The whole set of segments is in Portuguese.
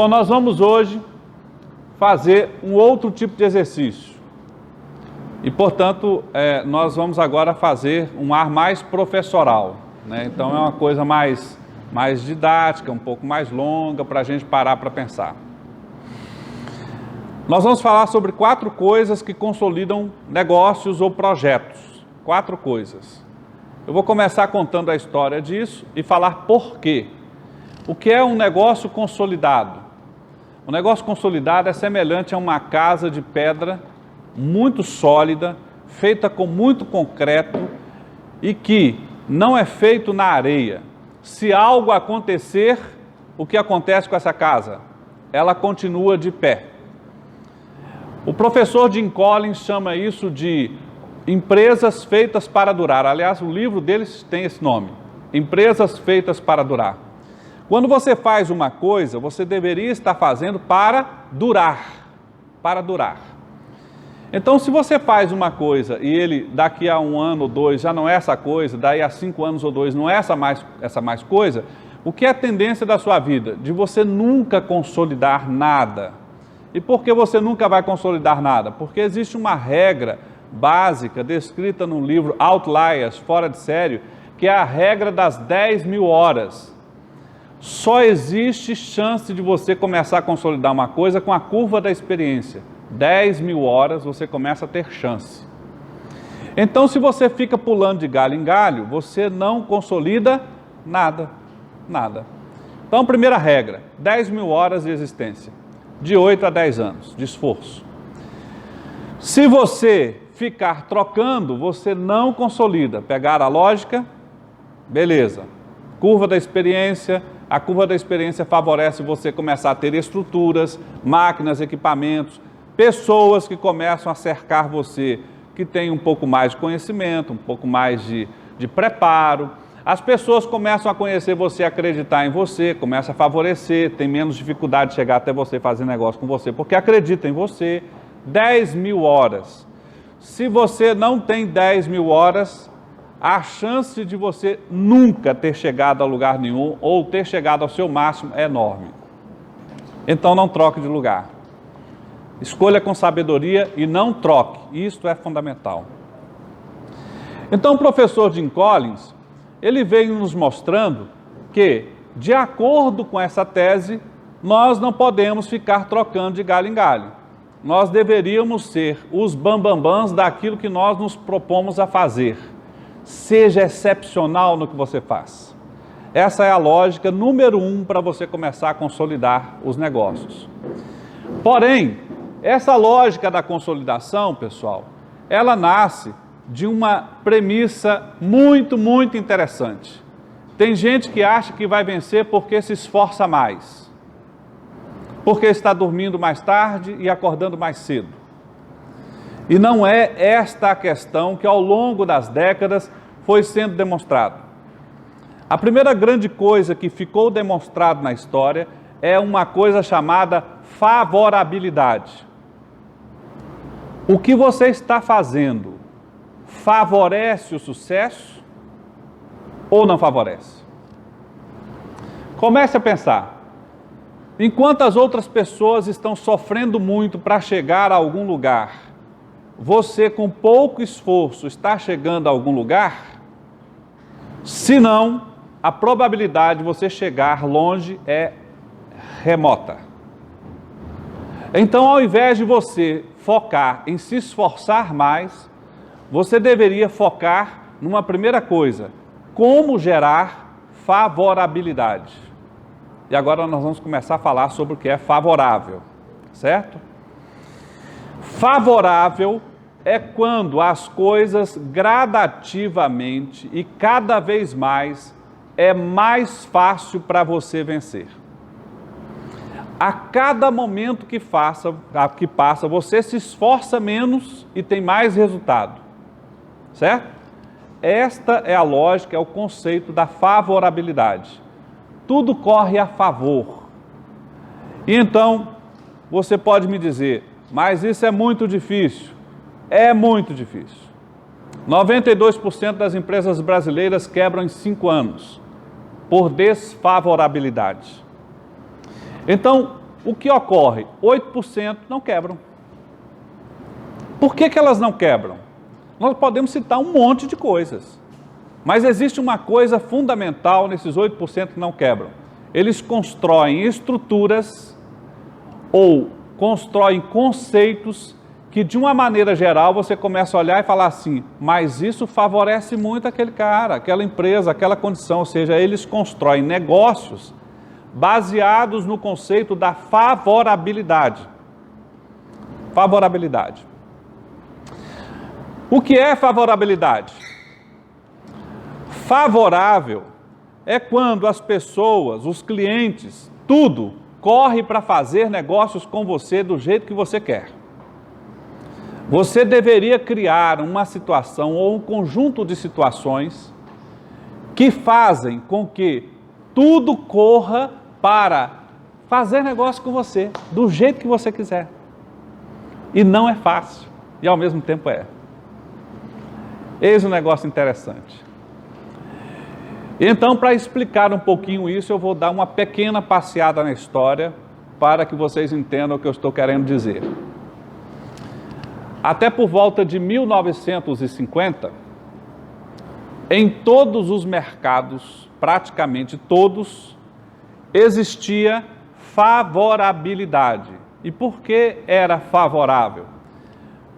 Bom, nós vamos hoje fazer um outro tipo de exercício. E, portanto, nós vamos agora fazer um ar mais professoral, né? Então, é uma coisa mais didática, um pouco mais longa, para a gente parar para pensar. Nós vamos falar sobre 4 coisas que consolidam negócios ou projetos. 4 coisas. Eu vou começar contando a história disso e falar por quê. O que é um negócio consolidado? O negócio consolidado é semelhante a uma casa de pedra muito sólida, feita com muito concreto e que não é feito na areia. Se algo acontecer, o que acontece com essa casa? Ela continua de pé. O professor Jim Collins chama isso de empresas feitas para durar. Aliás, o livro deles tem esse nome, Empresas Feitas para Durar. Quando você faz uma coisa, você deveria estar fazendo para durar. Para durar. Então, se você faz uma coisa e ele daqui a 1 ano ou 2 já não é essa coisa, daí a 5 anos ou 2 não é essa mais coisa, o que é a tendência da sua vida? De você nunca consolidar nada. E por que você nunca vai consolidar nada? Porque existe uma regra básica descrita no livro Outliers, Fora de Série, que é a regra das 10.000 horas. Só existe chance de você começar a consolidar uma coisa com a curva da experiência. 10.000 horas você começa a ter chance. Então, se você fica pulando de galho em galho, você não consolida nada. Nada. Então, primeira regra, 10.000 horas de existência. De 8 a 10 anos de esforço. Se você ficar trocando, você não consolida. Pegar a lógica, beleza. Curva da experiência, a curva da experiência favorece você começar a ter estruturas, máquinas, equipamentos, pessoas que começam a cercar você, que têm um pouco mais de conhecimento, um pouco mais de preparo. As pessoas começam a conhecer você, acreditar em você, começam a favorecer, tem menos dificuldade de chegar até você fazer negócio com você, porque acredita em você. 10.000 horas. Se você não tem 10.000 horas, a chance de você nunca ter chegado a lugar nenhum ou ter chegado ao seu máximo é enorme. Então não troque de lugar. Escolha com sabedoria e não troque. Isto é fundamental. Então o professor Jim Collins, ele veio nos mostrando que, de acordo com essa tese, nós não podemos ficar trocando de galho em galho. Nós deveríamos ser os bambambãs daquilo que nós nos propomos a fazer. Seja excepcional no que você faz. Essa é a lógica número 1 para você começar a consolidar os negócios. Porém, essa lógica da consolidação, pessoal, ela nasce de uma premissa muito interessante. Tem gente que acha que vai vencer porque se esforça mais, porque está dormindo mais tarde e acordando mais cedo. E não é esta a questão que ao longo das décadas foi sendo demonstrado. A primeira grande coisa que ficou demonstrado na história é uma coisa chamada favorabilidade. O que você está fazendo favorece o sucesso ou não favorece? Comece a pensar. Enquanto as outras pessoas estão sofrendo muito para chegar a algum lugar, você com pouco esforço está chegando a algum lugar? Se não, a probabilidade de você chegar longe é remota. Então, ao invés de você focar em se esforçar mais, você deveria focar numa primeira coisa: como gerar favorabilidade. E agora nós vamos começar a falar sobre o que é favorável, certo? Favorável é quando as coisas gradativamente e cada vez mais é mais fácil para você vencer. A cada momento que passa, você se esforça menos e tem mais resultado, certo? Esta é a lógica, é o conceito da favorabilidade. Tudo corre a favor. E então, você pode me dizer, mas isso é muito difícil. É muito difícil. 92% das empresas brasileiras quebram em 5 anos, por desfavorabilidade. Então, o que ocorre? 8% não quebram. Por que elas não quebram? Nós podemos citar um monte de coisas, mas existe uma coisa fundamental nesses 8% que não quebram. Eles constroem estruturas ou constroem conceitos que, de uma maneira geral, você começa a olhar e falar assim, mas isso favorece muito aquele cara, aquela empresa, aquela condição. Ou seja, eles constroem negócios baseados no conceito da favorabilidade. Favorabilidade. O que é favorabilidade? Favorável é quando as pessoas, os clientes, tudo corre para fazer negócios com você do jeito que você quer. Você deveria criar uma situação ou um conjunto de situações que fazem com que tudo corra para fazer negócio com você, do jeito que você quiser. E não é fácil, e ao mesmo tempo é. Eis um negócio interessante. Então, para explicar um pouquinho isso, eu vou dar uma pequena passeada na história para que vocês entendam o que eu estou querendo dizer. Até por volta de 1950, em todos os mercados, praticamente todos, existia favorabilidade. E por que era favorável?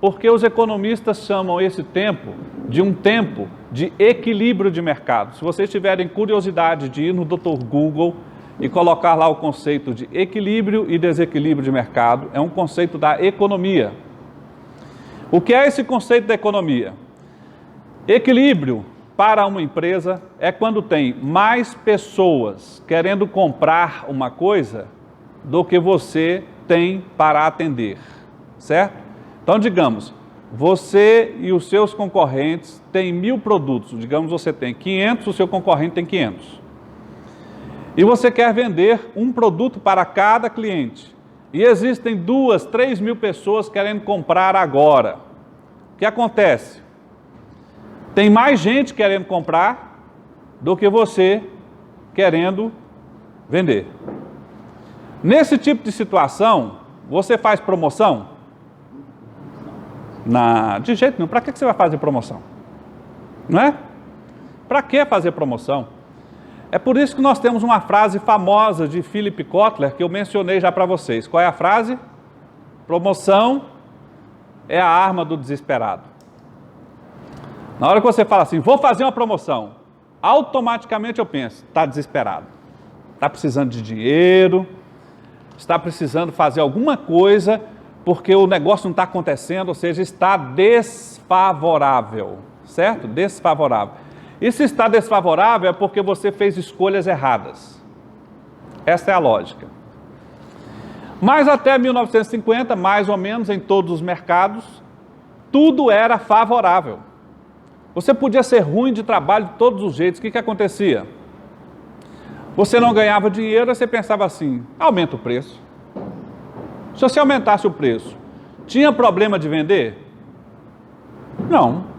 Porque os economistas chamam esse tempo de um tempo de equilíbrio de mercado. Se vocês tiverem curiosidade de ir no Dr. Google e colocar lá o conceito de equilíbrio e desequilíbrio de mercado, é um conceito da economia. O que é esse conceito da economia? Equilíbrio para uma empresa é quando tem mais pessoas querendo comprar uma coisa do que você tem para atender, certo? Então, digamos, você e os seus concorrentes têm 1000 produtos, digamos você tem 500, o seu concorrente tem 500. E você quer vender um produto para cada cliente. E existem 2, 3 mil pessoas querendo comprar agora. O que acontece? Tem mais gente querendo comprar do que você querendo vender. Nesse tipo de situação, você faz promoção? De jeito nenhum. Para que você vai fazer promoção? Não é? Para que fazer promoção? É por isso que nós temos uma frase famosa de Philip Kotler, que eu mencionei já para vocês. Qual é a frase? Promoção é a arma do desesperado. Na hora que você fala assim, vou fazer uma promoção, automaticamente eu penso, está desesperado, está precisando de dinheiro, está precisando fazer alguma coisa, porque o negócio não está acontecendo, ou seja, está desfavorável, certo? Desfavorável. E se está desfavorável é porque você fez escolhas erradas. Essa é a lógica. Mas até 1950, mais ou menos, em todos os mercados, tudo era favorável. Você podia ser ruim de trabalho de todos os jeitos. O que acontecia? Você não ganhava dinheiro, você pensava assim, aumenta o preço. Se você aumentasse o preço, tinha problema de vender? Não.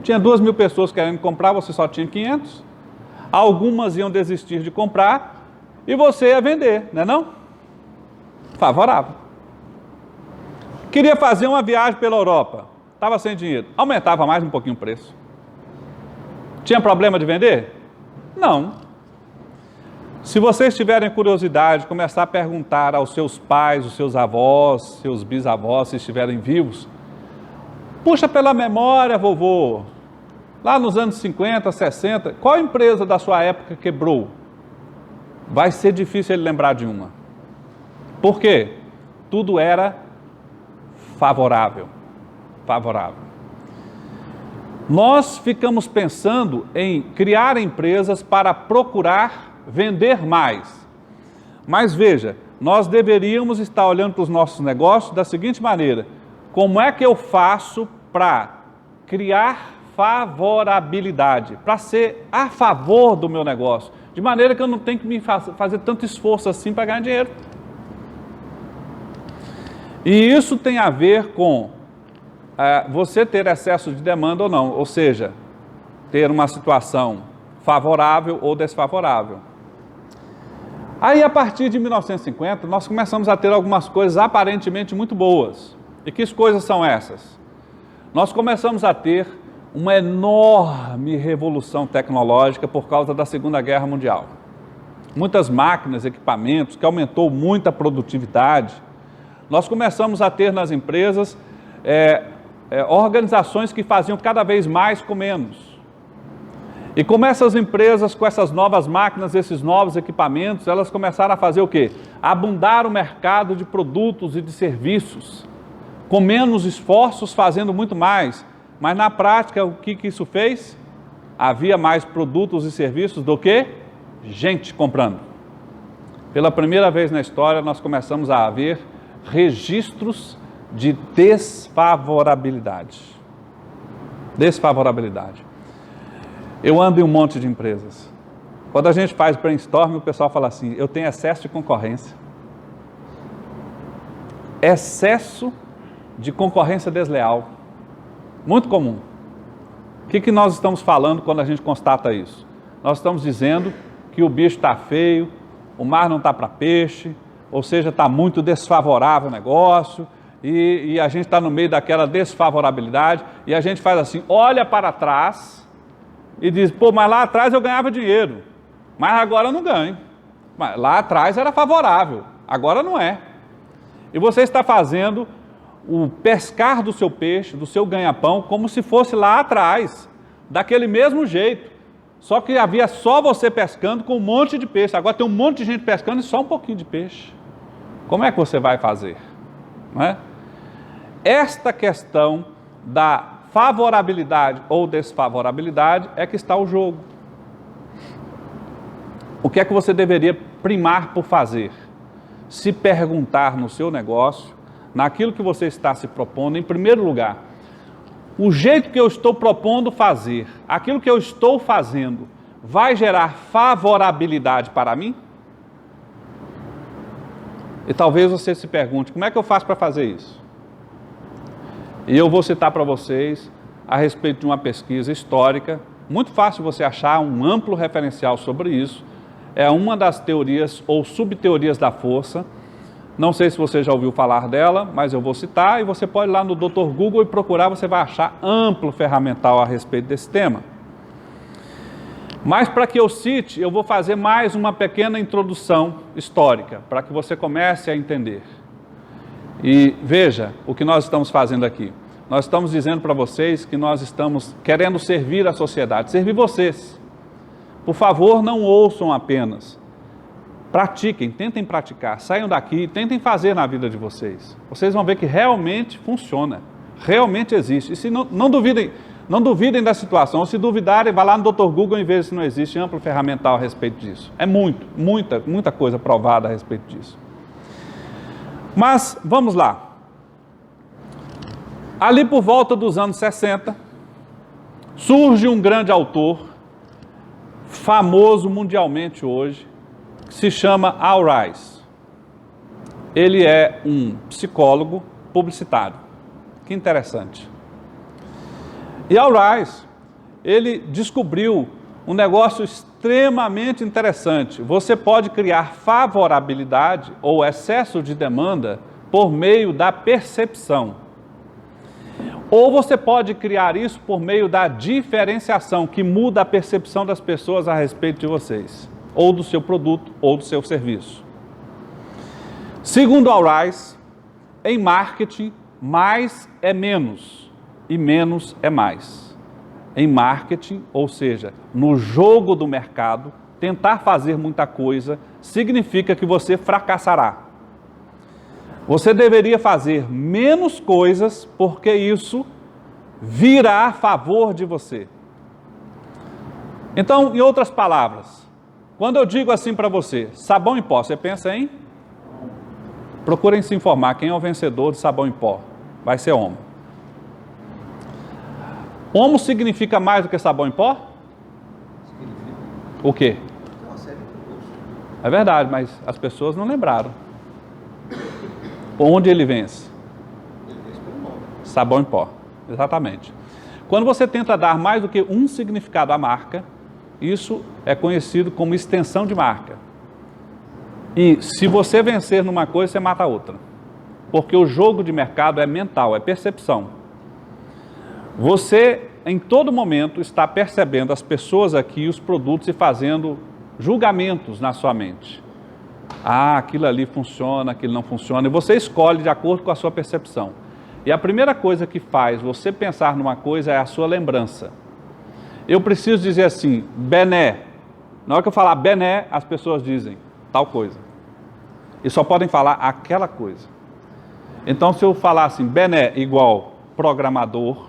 Tinha 2 mil pessoas querendo comprar, você só tinha 500. Algumas iam desistir de comprar e você ia vender, não é não? Favorável. Queria fazer uma viagem pela Europa, estava sem dinheiro, aumentava mais um pouquinho o preço. Tinha problema de vender? Não. Se vocês tiverem curiosidade, começar a perguntar aos seus pais, os seus avós, seus bisavós, se estiverem vivos, puxa pela memória, vovô, lá nos anos 50, 60, qual empresa da sua época quebrou? Vai ser difícil ele lembrar de uma. Por quê? Tudo era favorável. Favorável. Nós ficamos pensando em criar empresas para procurar vender mais. Mas veja, nós deveríamos estar olhando para os nossos negócios da seguinte maneira: como é que eu faço para criar favorabilidade, para ser a favor do meu negócio, de maneira que eu não tenho que me fazer tanto esforço assim para ganhar dinheiro. E isso tem a ver com você ter excesso de demanda ou não, ou seja, ter uma situação favorável ou desfavorável. Aí, a partir de 1950, nós começamos a ter algumas coisas aparentemente muito boas. E que coisas são essas? Nós começamos a ter uma enorme revolução tecnológica por causa da Segunda Guerra Mundial. Muitas máquinas, equipamentos, que aumentou muito a produtividade. Nós começamos a ter nas empresas organizações que faziam cada vez mais com menos. E como essas empresas, com essas novas máquinas, esses novos equipamentos, elas começaram a fazer o quê? A abundar o mercado de produtos e de serviços, com menos esforços, fazendo muito mais. Mas na prática, o que isso fez? Havia mais produtos e serviços do que gente comprando. Pela primeira vez na história, nós começamos a haver registros de desfavorabilidade. Desfavorabilidade. Eu ando em um monte de empresas. Quando a gente faz brainstorm, o pessoal fala assim, eu tenho excesso de concorrência. Excesso de concorrência desleal. Muito comum. O que nós estamos falando quando a gente constata isso? Nós estamos dizendo que o bicho está feio, o mar não está para peixe, ou seja, está muito desfavorável o negócio, e a gente está no meio daquela desfavorabilidade, e a gente faz assim, olha para trás e diz, pô, mas lá atrás eu ganhava dinheiro, mas agora eu não ganho. Mas lá atrás era favorável, agora não é. E você está fazendo o pescar do seu peixe, do seu ganha-pão, como se fosse lá atrás, daquele mesmo jeito. Só que havia só você pescando com um monte de peixe, agora tem um monte de gente pescando e só um pouquinho de peixe. Como é que você vai fazer? Não é? Esta questão da favorabilidade ou desfavorabilidade é que está o jogo. O que é que você deveria primar por fazer? Se perguntar no seu negócio, naquilo que você está se propondo, em primeiro lugar, o jeito que eu estou propondo fazer, aquilo que eu estou fazendo, vai gerar favorabilidade para mim? E talvez você se pergunte, como é que eu faço para fazer isso? E eu vou citar para vocês a respeito de uma pesquisa histórica, muito fácil você achar um amplo referencial sobre isso, é uma das teorias ou subteorias da força, não sei se você já ouviu falar dela, mas eu vou citar e você pode ir lá no Dr. Google e procurar, você vai achar amplo ferramental a respeito desse tema. Mas para que eu cite, eu vou fazer mais uma pequena introdução histórica, para que você comece a entender. E veja o que nós estamos fazendo aqui. Nós estamos dizendo para vocês que nós estamos querendo servir a sociedade, servir vocês. Por favor, não ouçam apenas. Pratiquem, tentem praticar, saiam daqui e tentem fazer na vida de vocês. Vocês vão ver que realmente funciona, realmente existe. E se não duvidem da situação, ou se duvidarem, vá lá no Dr. Google e veja se não existe amplo ferramental a respeito disso. É muita coisa provada a respeito disso. Mas, vamos lá. Ali por volta dos anos 60, surge um grande autor, famoso mundialmente hoje, que se chama Al Ries. Ele é um psicólogo publicitário. Que interessante. E Al Ries, ele descobriu um negócio extremamente interessante. Você pode criar favorabilidade ou excesso de demanda por meio da percepção. Ou você pode criar isso por meio da diferenciação, que muda a percepção das pessoas a respeito de vocês, ou do seu produto, ou do seu serviço. Segundo Al Ries, em marketing, mais é menos e menos é mais. Em marketing, ou seja, no jogo do mercado, tentar fazer muita coisa significa que você fracassará. Você deveria fazer menos coisas porque isso virá a favor de você. Então, em outras palavras, quando eu digo assim para você, sabão em pó, você pensa em? Procurem se informar, quem é o vencedor de sabão em pó? Vai ser Omo. Omo significa mais do que sabão em pó? Significa. O quê? É uma série de produtos. É verdade, mas as pessoas não lembraram. Onde ele vence? Ele vence pelo nome. Sabão em pó, exatamente. Quando você tenta dar mais do que um significado à marca, isso é conhecido como extensão de marca. E se você vencer numa coisa, você mata a outra. Porque o jogo de mercado é mental, é percepção. Você, em todo momento, está percebendo as pessoas aqui, os produtos e fazendo julgamentos na sua mente. Ah, aquilo ali funciona, aquilo não funciona. E você escolhe de acordo com a sua percepção. E a primeira coisa que faz você pensar numa coisa é a sua lembrança. Eu preciso dizer assim, Bené. Na hora que eu falar Bené, as pessoas dizem tal coisa. E só podem falar aquela coisa. Então, se eu falar assim, Bené igual programador,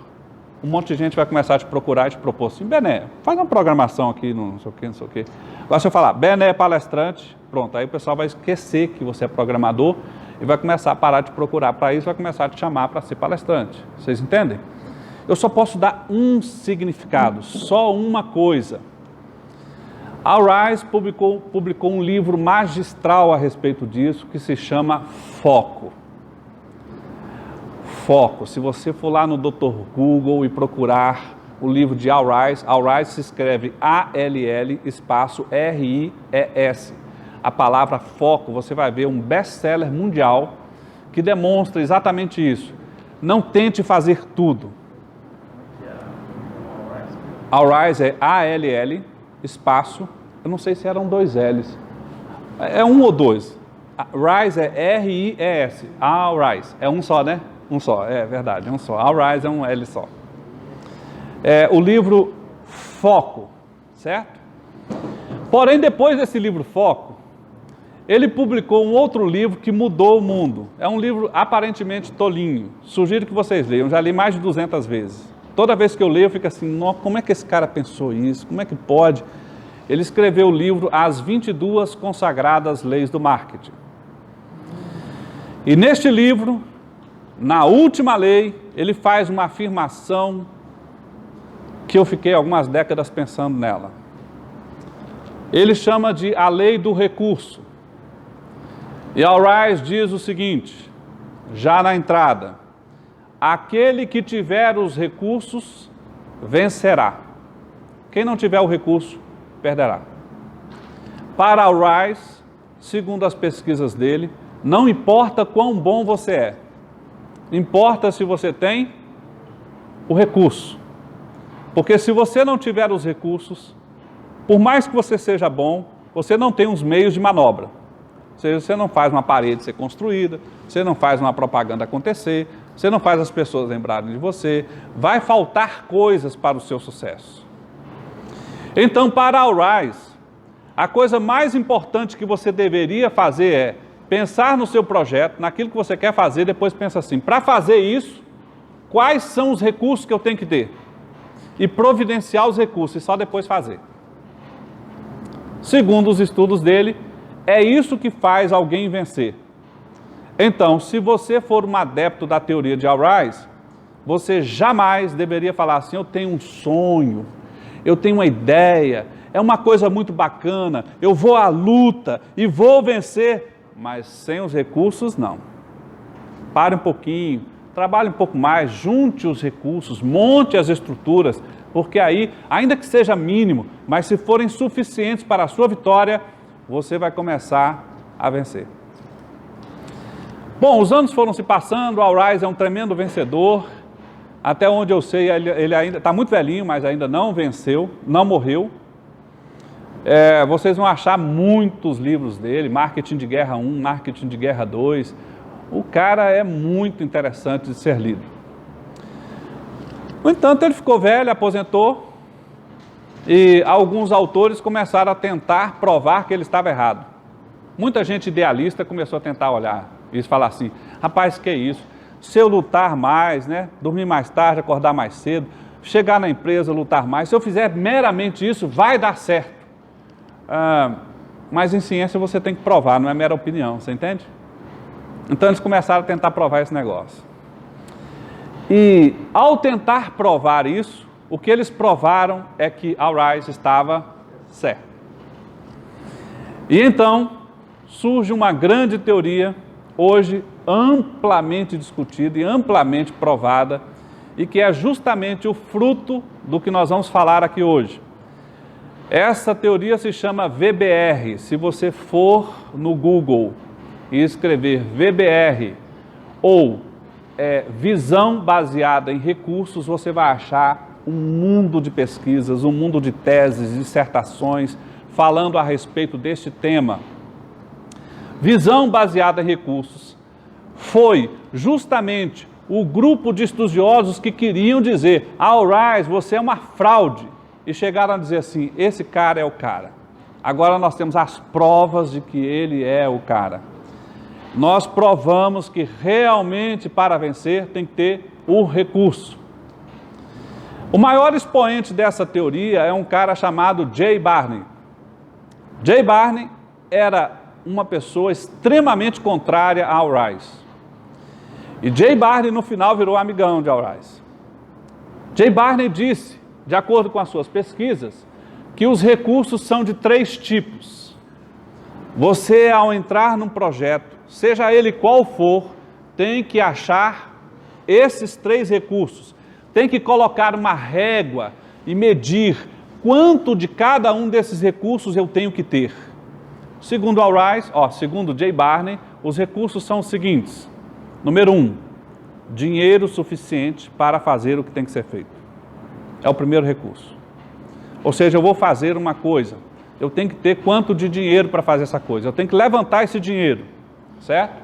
um monte de gente vai começar a te procurar e te propor assim, Bené, faz uma programação aqui, não sei o que, não sei o que. Agora, se eu falar Bené palestrante, pronto, aí o pessoal vai esquecer que você é programador e vai começar a parar de procurar para isso, vai começar a te chamar para ser palestrante. Vocês entendem? Eu só posso dar um significado, só uma coisa. A Rise publicou um livro magistral a respeito disso, que se chama Foco. Foco. Se você for lá no Dr. Google e procurar o livro de Al Rise se escreve A-L-L espaço R-I-E-S. A palavra foco, você vai ver um best-seller mundial que demonstra exatamente isso. Não tente fazer tudo. Al Rise é A-L-L espaço, eu não sei se eram 2 L's. É um ou dois. Rise é R-I-E-S. Al Rise. É um só, né? Um só, é verdade, é um só. Al Rise é um L só. O livro Foco, certo? Porém, depois desse livro Foco, ele publicou um outro livro que mudou o mundo. É um livro aparentemente tolinho. Sugiro que vocês leiam, já li mais de 200 vezes. Toda vez que eu leio, eu fico assim, como é que esse cara pensou isso? Como é que pode? Ele escreveu o livro As 22 Consagradas Leis do Marketing. E neste livro, na última lei, ele faz uma afirmação que eu fiquei algumas décadas pensando nela. Ele chama de a lei do recurso. E Al Rise diz o seguinte, já na entrada, aquele que tiver os recursos, vencerá. Quem não tiver o recurso, perderá. Para Al Rise, segundo as pesquisas dele, não importa quão bom você é, importa se você tem o recurso. Porque se você não tiver os recursos, por mais que você seja bom, você não tem os meios de manobra. Ou seja, você não faz uma parede ser construída, você não faz uma propaganda acontecer, você não faz as pessoas lembrarem de você, vai faltar coisas para o seu sucesso. Então, para Al Rise, a coisa mais importante que você deveria fazer é pensar no seu projeto, naquilo que você quer fazer, depois pensa assim, para fazer isso, quais são os recursos que eu tenho que ter? E providenciar os recursos e só depois fazer. Segundo os estudos dele, é isso que faz alguém vencer. Então, se você for um adepto da teoria de Al Rise, você jamais deveria falar assim, eu tenho um sonho, eu tenho uma ideia, é uma coisa muito bacana, eu vou à luta e vou vencer, mas sem os recursos, não. Pare um pouquinho, trabalhe um pouco mais, junte os recursos, monte as estruturas, porque aí, ainda que seja mínimo, mas se forem suficientes para a sua vitória, você vai começar a vencer. Bom, os anos foram se passando, Al Rise é um tremendo vencedor, até onde eu sei, ele ainda está muito velhinho, mas ainda não venceu, não morreu. Vocês vão achar muitos livros dele, Marketing de Guerra 1, Marketing de Guerra 2. O cara é muito interessante de ser lido. No entanto, ele ficou velho, aposentou, e alguns autores começaram a tentar provar que ele estava errado. Muita gente idealista começou a tentar olhar e falar assim, rapaz, que é isso? Se eu lutar mais, né, dormir mais tarde, acordar mais cedo, chegar na empresa, lutar mais, se eu fizer meramente isso, vai dar certo. Mas em ciência você tem que provar, não é mera opinião, você entende? Então eles começaram a tentar provar esse negócio. E ao tentar provar isso, o que eles provaram é que Al Rise estava certo. E então surge uma grande teoria, hoje amplamente discutida e amplamente provada, e que é justamente o fruto do que nós vamos falar aqui hoje. Essa teoria se chama VBR. Se você for no Google e escrever VBR ou visão baseada em recursos, você vai achar um mundo de pesquisas, um mundo de teses, dissertações, falando a respeito deste tema. Visão baseada em recursos foi justamente o grupo de estudiosos que queriam dizer: Rice, você é uma fraude. E chegaram a dizer assim: esse cara é o cara. Agora nós temos as provas de que ele é o cara. Nós provamos que realmente para vencer tem que ter o recurso. O maior expoente dessa teoria é um cara chamado Jay Barney. Jay Barney era uma pessoa extremamente contrária a Rice. E Jay Barney no final virou amigão de Rice. Jay Barney disse, de acordo com as suas pesquisas, que os recursos são de 3 tipos. Você, ao entrar num projeto, seja ele qual for, tem que achar esses 3 recursos. Tem que colocar uma régua e medir quanto de cada um desses recursos eu tenho que ter. Segundo Rice, segundo Jay Barney, os recursos são os seguintes. Número 1, dinheiro suficiente para fazer o que tem que ser feito. É o primeiro recurso. Ou seja, eu vou fazer uma coisa, eu tenho que ter quanto de dinheiro para fazer essa coisa, eu tenho que levantar esse dinheiro, certo?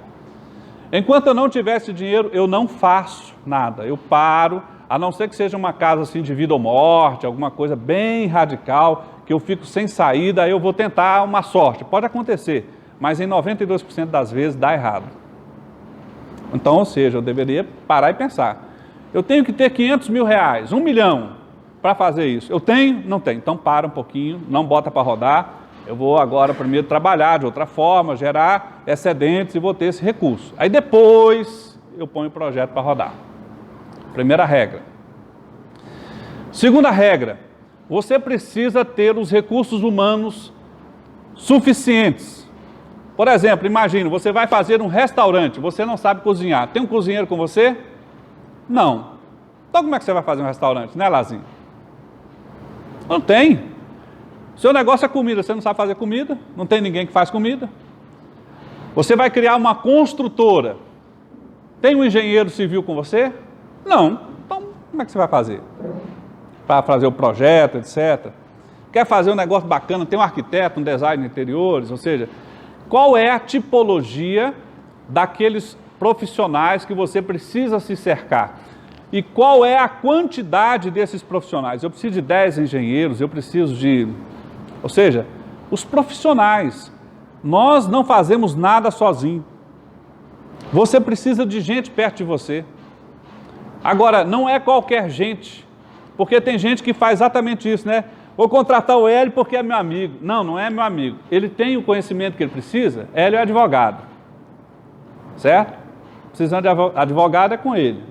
Enquanto eu não tiver esse dinheiro, eu não faço nada, eu paro, a não ser que seja uma casa assim de vida ou morte, alguma coisa bem radical, que eu fico sem saída, aí eu vou tentar uma sorte, pode acontecer, mas em 92% das vezes dá errado. Então, ou seja, eu deveria parar e pensar, eu tenho que ter 500 mil reais, 1 milhão para fazer isso, eu tenho? Não tenho, então para um pouquinho, não bota para rodar, eu vou agora primeiro trabalhar de outra forma, gerar excedentes e vou ter esse recurso. Aí depois eu ponho o projeto para rodar. Primeira regra. Segunda regra, você precisa ter os recursos humanos suficientes. Por exemplo, imagine, você vai fazer um restaurante, você não sabe cozinhar. Tem um cozinheiro com você? Não. Então como é que você vai fazer um restaurante, né, Lazinho? Não tem. Seu negócio é comida, você não sabe fazer comida, não tem ninguém que faz comida. Você vai criar uma construtora. Tem um engenheiro civil com você? Não. Então, como é que você vai fazer? Para fazer o projeto, etc. Quer fazer um negócio bacana, tem um arquiteto, um design de interiores, ou seja, qual é a tipologia daqueles profissionais que você precisa se cercar? E qual é a quantidade desses profissionais? Eu preciso de 10 engenheiros, eu preciso de... Ou seja, os profissionais. Nós não fazemos nada sozinho. Você precisa de gente perto de você. Agora, não é qualquer gente, porque tem gente que faz exatamente isso, né? Vou contratar o Hélio porque é meu amigo. Não, não é meu amigo. Ele tem o conhecimento que ele precisa, Hélio é advogado. Certo? Precisando de advogado é com ele.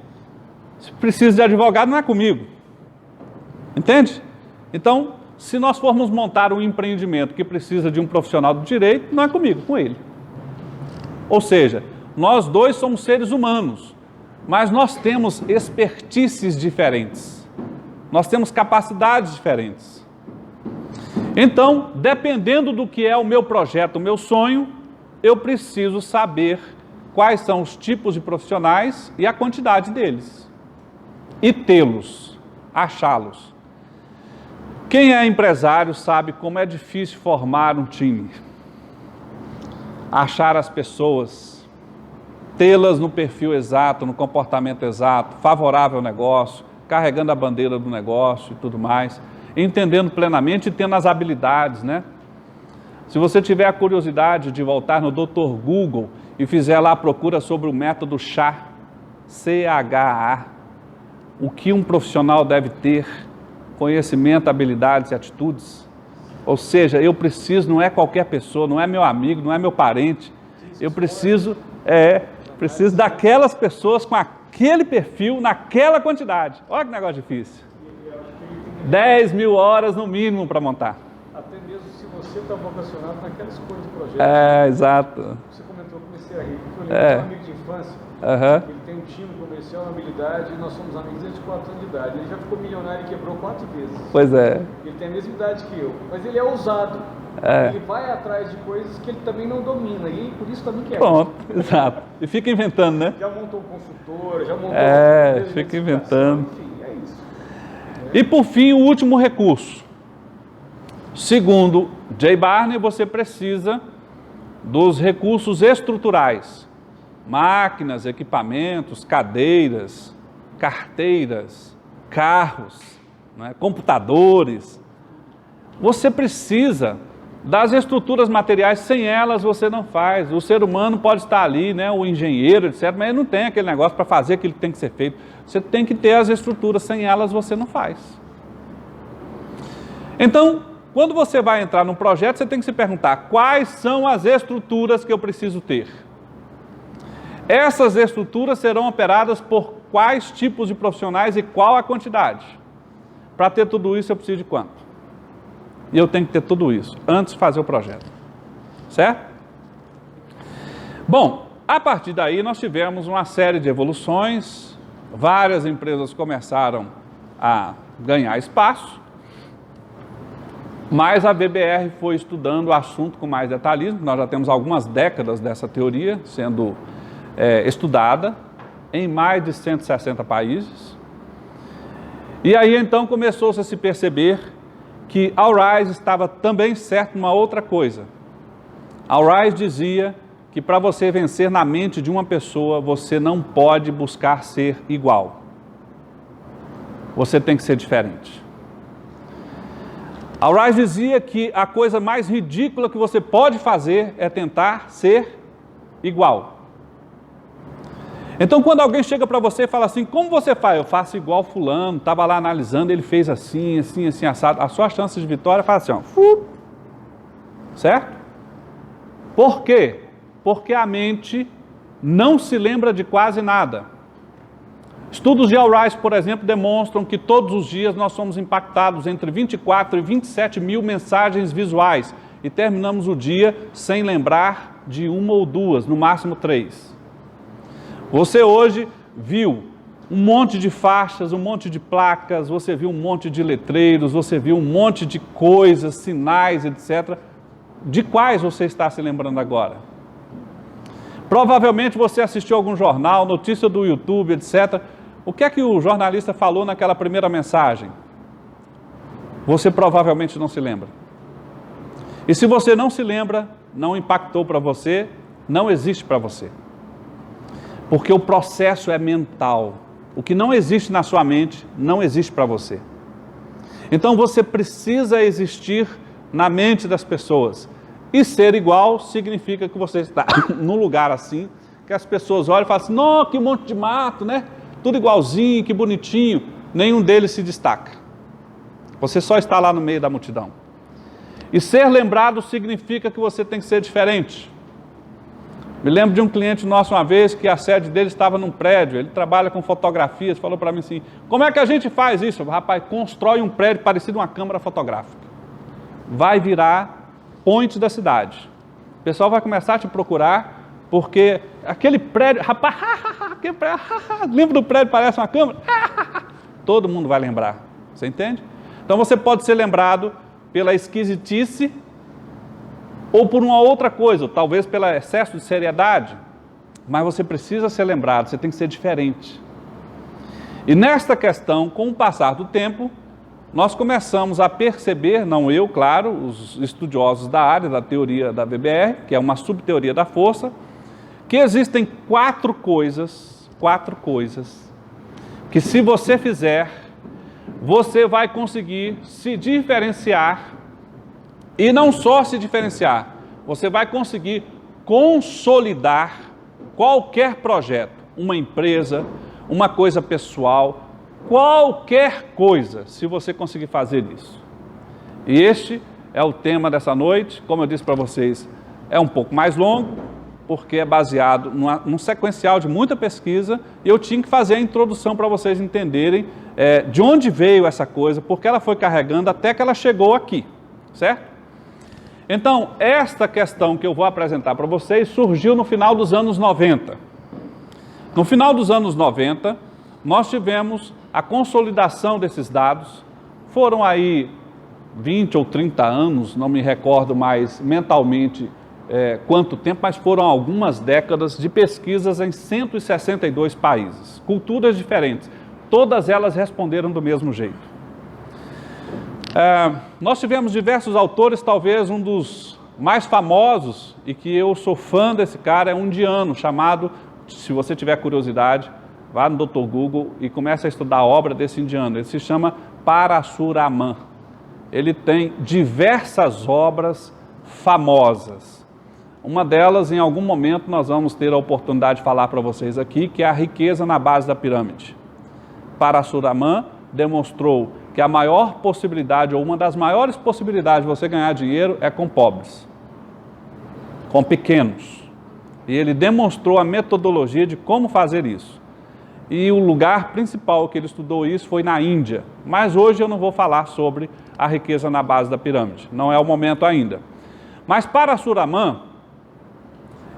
Se precisa de advogado, não é comigo. Entende? Então, se nós formos montar um empreendimento que precisa de um profissional do direito, não é comigo, é com ele. Ou seja, nós dois somos seres humanos, mas nós temos expertices diferentes. Nós temos capacidades diferentes. Então, dependendo do que é o meu projeto, o meu sonho, eu preciso saber quais são os tipos de profissionais e a quantidade deles. E tê-los, achá-los. Quem é empresário sabe como é difícil formar um time. Achar as pessoas, tê-las no perfil exato, no comportamento exato, favorável ao negócio, carregando a bandeira do negócio e tudo mais, entendendo plenamente e tendo as habilidades, né? Se você tiver a curiosidade de voltar no Dr. Google e fizer lá a procura sobre o método CHA, C-H-A, o que um profissional deve ter, conhecimento, habilidades e atitudes. Ou seja, eu preciso, não é qualquer pessoa, não é meu amigo, não é meu parente, eu preciso daquelas pessoas com aquele perfil, naquela quantidade. Olha que negócio difícil. 10 mil horas no mínimo para montar. Até mesmo se você está vocacionado naquela escolha de projeto. Exato. Você comentou, eu comecei a rir, porque eu lembro de um amigo de infância, ele tem um time como esse conheceu a habilidade e nós somos amigos desde 4 anos de idade. Ele já ficou milionário e quebrou 4 vezes. Pois é. Ele tem a mesma idade que eu, mas ele é ousado. É. Ele vai atrás de coisas que ele também não domina e por isso também quer. Pronto, exato. E fica inventando, né? Já montou consultora, já montou... Fica inventando. Enfim, é isso. E por fim, o último recurso. Segundo Jay Barney, você precisa dos recursos estruturais. Máquinas, equipamentos, cadeiras, carteiras, carros, né, computadores. Você precisa das estruturas materiais, sem elas você não faz. O ser humano pode estar ali, né, o engenheiro, etc., mas ele não tem aquele negócio para fazer aquilo que tem que ser feito. Você tem que ter as estruturas, sem elas você não faz. Então, quando você vai entrar num projeto, você tem que se perguntar, quais são as estruturas que eu preciso ter? Essas estruturas serão operadas por quais tipos de profissionais e qual a quantidade? Para ter tudo isso, eu preciso de quanto? E eu tenho que ter tudo isso antes de fazer o projeto. Certo? Bom, a partir daí nós tivemos uma série de evoluções, várias empresas começaram a ganhar espaço, mas a VBR foi estudando o assunto com mais detalhismo. Nós já temos algumas décadas dessa teoria sendo estudada em mais de 160 países. E aí então começou-se a se perceber que Allrise estava também certo numa outra coisa. Allrise dizia que para você vencer na mente de uma pessoa, você não pode buscar ser igual. Você tem que ser diferente. Allrise dizia que a coisa mais ridícula que você pode fazer é tentar ser igual. Então, quando alguém chega para você e fala assim, como você faz? Eu faço igual fulano, estava lá analisando, ele fez assim, assim, assim, assado. A sua chance de vitória faz assim, ó. Certo? Por quê? Porque a mente não se lembra de quase nada. Estudos de Allrise, por exemplo, demonstram que todos os dias nós somos impactados entre 24 e 27 mil mensagens visuais e terminamos o dia sem lembrar de uma ou duas, no máximo 3. Você hoje viu um monte de faixas, um monte de placas, você viu um monte de letreiros, você viu um monte de coisas, sinais, etc. De quais você está se lembrando agora? Provavelmente você assistiu algum jornal, notícia do YouTube, etc. O que é que o jornalista falou naquela primeira mensagem? Você provavelmente não se lembra. E se você não se lembra, não impactou para você, não existe para você. Porque o processo é mental. O que não existe na sua mente, não existe para você. Então você precisa existir na mente das pessoas. E ser igual significa que você está num lugar assim, que as pessoas olham e falam assim, não, que monte de mato, né? Tudo igualzinho, que bonitinho. Nenhum deles se destaca. Você só está lá no meio da multidão. E ser lembrado significa que você tem que ser diferente. Me lembro de um cliente nosso uma vez que a sede dele estava num prédio, ele trabalha com fotografias, falou para mim assim, como é que a gente faz isso? Rapaz, constrói um prédio parecido uma câmara fotográfica. Vai virar point da cidade. O pessoal vai começar a te procurar, porque aquele prédio, rapaz, aquele prédio, lembra do prédio, parece uma câmara? Todo mundo vai lembrar, você entende? Então você pode ser lembrado pela esquisitice, ou por uma outra coisa, talvez pelo excesso de seriedade, mas você precisa ser lembrado, você tem que ser diferente. E nesta questão, com o passar do tempo, nós começamos a perceber, não eu, claro, os estudiosos da área, da teoria da VBR, que é uma subteoria da força, que existem 4 coisas, que se você fizer, você vai conseguir se diferenciar. E não só se diferenciar, você vai conseguir consolidar qualquer projeto, uma empresa, uma coisa pessoal, qualquer coisa, se você conseguir fazer isso. E este é o tema dessa noite, como eu disse para vocês, é um pouco mais longo, porque é baseado num sequencial de muita pesquisa, e eu tinha que fazer a introdução para vocês entenderem de onde veio essa coisa, porque ela foi carregando até que ela chegou aqui, certo? Então, esta questão que eu vou apresentar para vocês surgiu no final dos anos 90. No final dos anos 90, nós tivemos a consolidação desses dados. Foram aí 20 ou 30 anos, não me recordo mais mentalmente quanto tempo, mas foram algumas décadas de pesquisas em 162 países, culturas diferentes. Todas elas responderam do mesmo jeito. Nós tivemos diversos autores, talvez um dos mais famosos, e que eu sou fã desse cara, é um indiano chamado, se você tiver curiosidade, vá no Dr. Google e comece a estudar a obra desse indiano. Ele se chama Parashuraman. Ele tem diversas obras famosas. Uma delas, em algum momento, nós vamos ter a oportunidade de falar para vocês aqui, que é a riqueza na base da pirâmide. Parashuraman demonstrou que a maior possibilidade, ou uma das maiores possibilidades de você ganhar dinheiro é com pobres, com pequenos. E ele demonstrou a metodologia de como fazer isso. E o lugar principal que ele estudou isso foi na Índia. Mas hoje eu não vou falar sobre a riqueza na base da pirâmide, não é o momento ainda. Mas Parashuraman,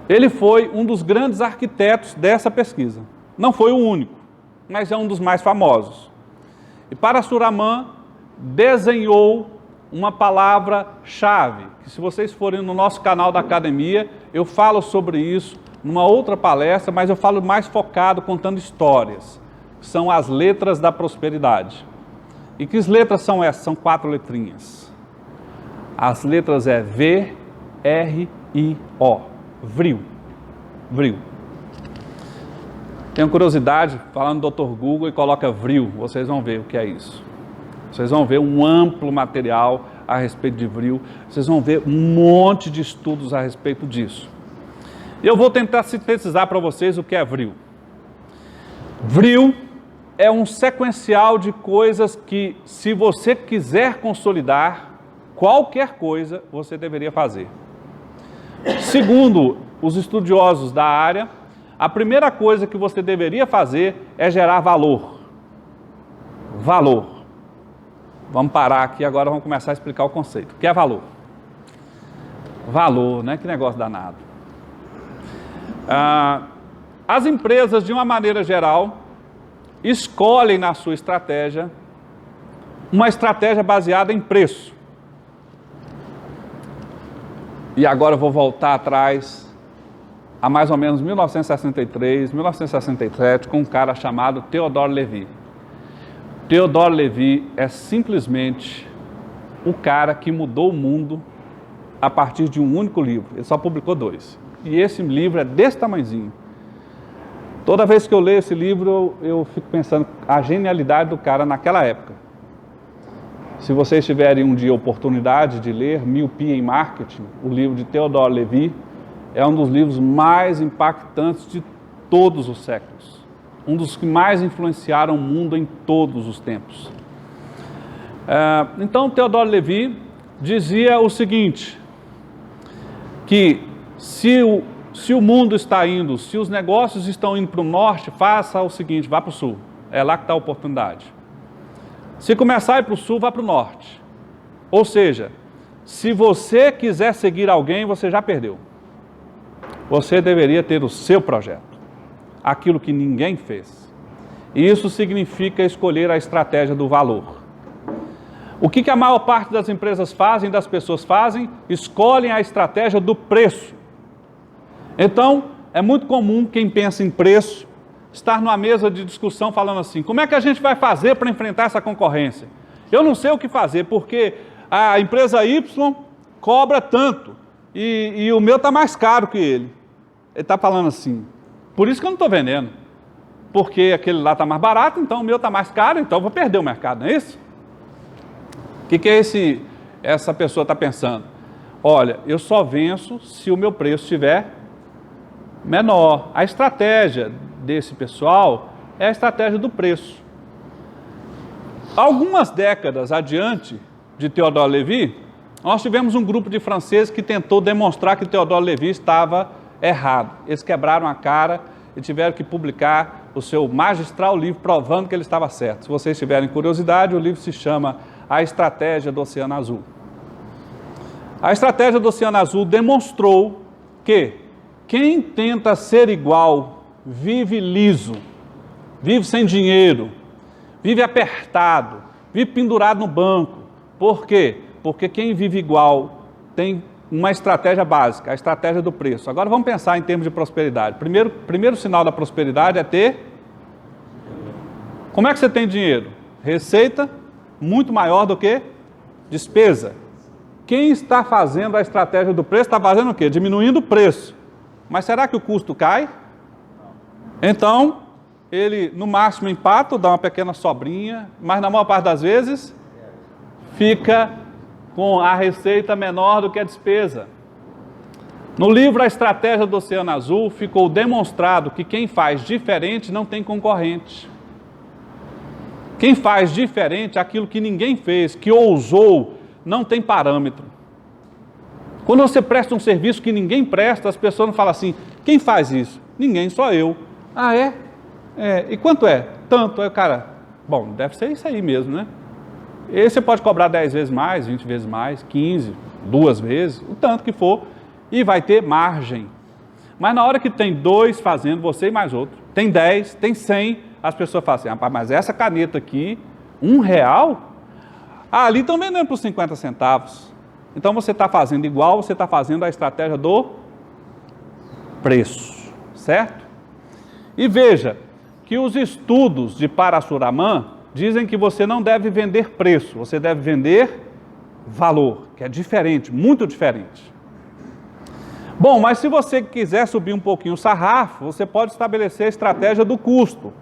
ele foi um dos grandes arquitetos dessa pesquisa. Não foi o único, mas é um dos mais famosos. E Parashuraman desenhou uma palavra-chave, que se vocês forem no nosso canal da academia, eu falo sobre isso numa outra palestra, mas eu falo mais focado, contando histórias, que são as letras da prosperidade. E que letras são essas? São 4 letrinhas. As letras é V, R, I, O. Vril. Vril. Tenho curiosidade, falando do Dr. Google e coloca Vril, vocês vão ver o que é isso. Vocês vão ver um amplo material a respeito de Vril, vocês vão ver um monte de estudos a respeito disso. E eu vou tentar sintetizar para vocês o que é Vril. Vril é um sequencial de coisas que, se você quiser consolidar qualquer coisa, você deveria fazer. Segundo os estudiosos da área, a primeira coisa que você deveria fazer é gerar valor. Valor. Vamos parar aqui agora, vamos começar a explicar o conceito. O que é valor? Valor, né? Que negócio danado. As empresas, de uma maneira geral, escolhem na sua estratégia uma estratégia baseada em preço. E agora eu vou voltar atrás a mais ou menos 1963, 1967, com um cara chamado Theodore Levy. Theodore Levy é simplesmente o cara que mudou o mundo a partir de um único livro. Ele só publicou 2. E esse livro é desse tamanhozinho. Toda vez que eu leio esse livro, eu fico pensando a genialidade do cara naquela época. Se vocês tiverem um dia oportunidade de ler Miopia em Marketing, o livro de Theodore Levy, é um dos livros mais impactantes de todos os séculos. Um dos que mais influenciaram o mundo em todos os tempos. Então, Theodore Levy dizia o seguinte, que se o mundo está indo, se os negócios estão indo para o norte, faça o seguinte, vá para o sul. É lá que está a oportunidade. Se começar a ir para o sul, vá para o norte. Ou seja, se você quiser seguir alguém, você já perdeu. Você deveria ter o seu projeto. Aquilo que ninguém fez. E isso significa escolher a estratégia do valor. O que a maior parte das empresas fazem, das pessoas fazem? Escolhem a estratégia do preço. Então, é muito comum quem pensa em preço estar numa mesa de discussão falando assim, como é que a gente vai fazer para enfrentar essa concorrência? Eu não sei o que fazer, porque a empresa Y cobra tanto e o meu está mais caro que ele. Ele está falando assim, por isso que eu não estou vendendo, porque aquele lá está mais barato, então o meu está mais caro, então eu vou perder o mercado, não é isso? O que essa pessoa está pensando? Olha, eu só venço se o meu preço estiver menor. A estratégia desse pessoal é a estratégia do preço. Algumas décadas adiante de Theodore Levy, nós tivemos um grupo de franceses que tentou demonstrar que Theodore Levy estava errado. Eles quebraram a cara e tiveram que publicar o seu magistral livro provando que ele estava certo. Se vocês tiverem curiosidade, o livro se chama A Estratégia do Oceano Azul. A estratégia do Oceano Azul demonstrou que quem tenta ser igual vive liso, vive sem dinheiro, vive apertado, vive pendurado no banco. Por quê? Porque quem vive igual tem uma estratégia básica, a estratégia do preço. Agora vamos pensar em termos de prosperidade. Primeiro sinal da prosperidade é ter... Como é que você tem dinheiro? Receita muito maior do que despesa. Quem está fazendo a estratégia do preço está fazendo o quê? Diminuindo o preço. Mas será que o custo cai? Então, ele no máximo empata, dá uma pequena sobrinha, mas na maior parte das vezes fica com a receita menor do que a despesa. No livro A Estratégia do Oceano Azul, ficou demonstrado que quem faz diferente não tem concorrente. Quem faz diferente, aquilo que ninguém fez, que ousou, não tem parâmetro. Quando você presta um serviço que ninguém presta, as pessoas não falam assim, quem faz isso? Ninguém, só eu. Ah, é? E quanto é? Tanto. Aí o cara, bom, deve ser isso aí mesmo, né? Esse você pode cobrar 10 vezes mais, 20 vezes mais, 15, 2 vezes, o tanto que for, e vai ter margem. Mas na hora que tem 2 fazendo, você e mais outro, tem 10, tem 100, as pessoas falam assim, rapaz, mas essa caneta aqui, R$1? Ah, ali estão vendendo por 50 centavos. Então você está fazendo igual, você está fazendo a estratégia do preço, certo? E veja que os estudos de Parasuraman dizem que você não deve vender preço, você deve vender valor, que é diferente, muito diferente. Bom, mas se você quiser subir um pouquinho o sarrafo, você pode estabelecer a estratégia do custo.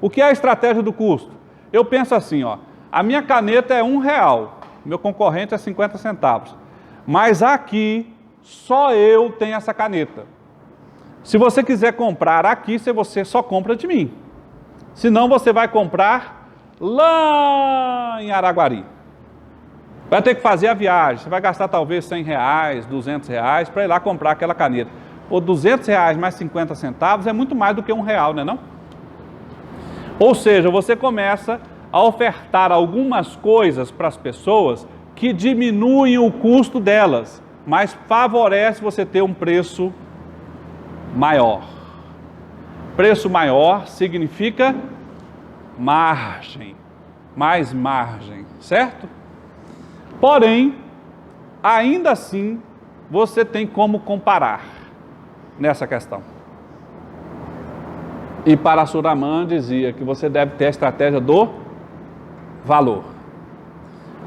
O que é a estratégia do custo? Eu penso assim, ó, a minha caneta é R$1, meu concorrente é 50 centavos, mas aqui só eu tenho essa caneta. Se você quiser comprar aqui, você só compra de mim. Senão você vai comprar lá em Araguari. Vai ter que fazer a viagem, você vai gastar talvez R$100, R$200 para ir lá comprar aquela caneta. Ou R$200 mais 50 centavos é muito mais do que R$1, não é não? Ou seja, você começa a ofertar algumas coisas para as pessoas que diminuem o custo delas, mas favorece você ter um preço maior. Preço maior significa margem, mais margem, certo? Porém, ainda assim, você tem como comparar nessa questão. E Parasuraman dizia que você deve ter a estratégia do valor.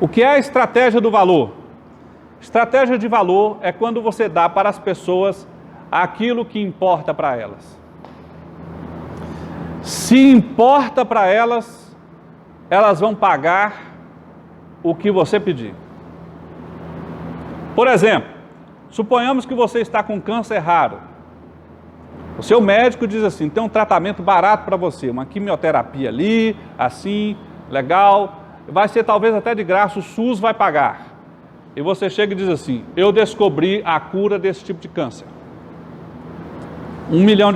O que é a estratégia do valor? Estratégia de valor é quando você dá para as pessoas aquilo que importa para elas. Se importa para elas, elas vão pagar o que você pedir. Por exemplo, suponhamos que você está com câncer raro. O seu médico diz assim, tem um tratamento barato para você, uma quimioterapia ali, assim, legal, vai ser talvez até de graça, o SUS vai pagar. E você chega e diz assim, eu descobri a cura desse tipo de câncer. R$1 milhão.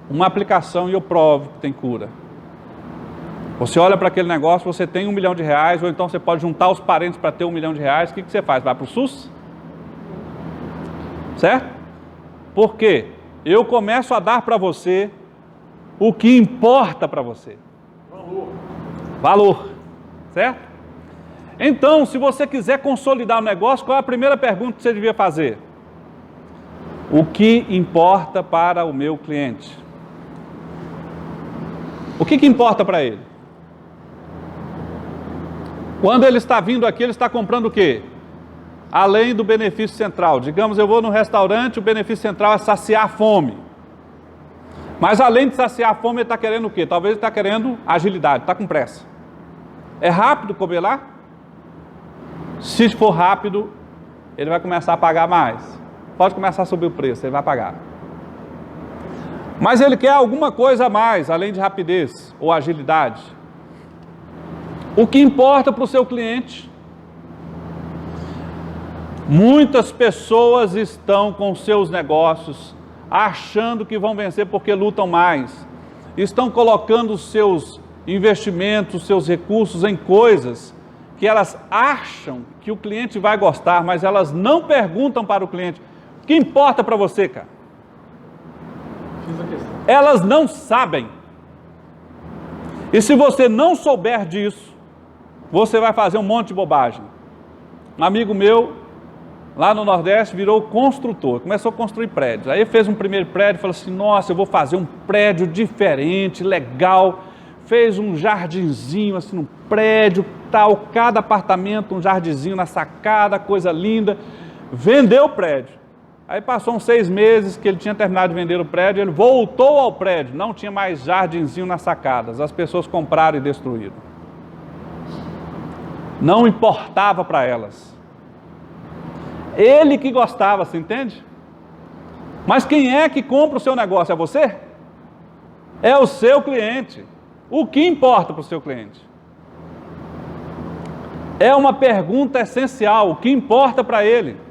Uma aplicação e eu provo que tem cura. Você olha para aquele negócio, você tem R$1 milhão, ou então você pode juntar os parentes para ter R$1 milhão, o que você faz? Vai para o SUS? Certo? Por quê? Eu começo a dar para você o que importa para você. Valor. Certo? Então, se você quiser consolidar o negócio, qual é a primeira pergunta que você devia fazer? O que importa para o meu cliente? O que importa para ele? Quando ele está vindo aqui, ele está comprando o quê? Além do benefício central. Digamos, eu vou no restaurante, o benefício central é saciar a fome. Mas além de saciar a fome, ele está querendo o quê? Talvez ele está querendo agilidade, está com pressa. É rápido comer lá? Se for rápido, ele vai começar a pagar mais. Pode começar a subir o preço, ele vai pagar. Mas ele quer alguma coisa a mais, além de rapidez ou agilidade. O que importa para o seu cliente? Muitas pessoas estão com seus negócios achando que vão vencer porque lutam mais. Estão colocando os seus investimentos, seus recursos em coisas que elas acham que o cliente vai gostar, mas elas não perguntam para o cliente. O que importa para você, cara? Fiz a Elas não sabem. E se você não souber disso, você vai fazer um monte de bobagem. Um amigo meu, lá no Nordeste, virou construtor, começou a construir prédios. Aí fez um primeiro prédio, falou assim, nossa, eu vou fazer um prédio diferente, legal. Fez um jardinzinho assim no prédio, tal, cada apartamento, um jardinzinho na sacada, coisa linda. Vendeu o prédio. Aí passou uns 6 meses que ele tinha terminado de vender o prédio, ele voltou ao prédio, não tinha mais jardinzinho nas sacadas, as pessoas compraram e destruíram. Não importava para elas. Ele que gostava, você entende? Mas quem é que compra o seu negócio? É você? É o seu cliente. O que importa para o seu cliente? É uma pergunta essencial, o que importa para ele?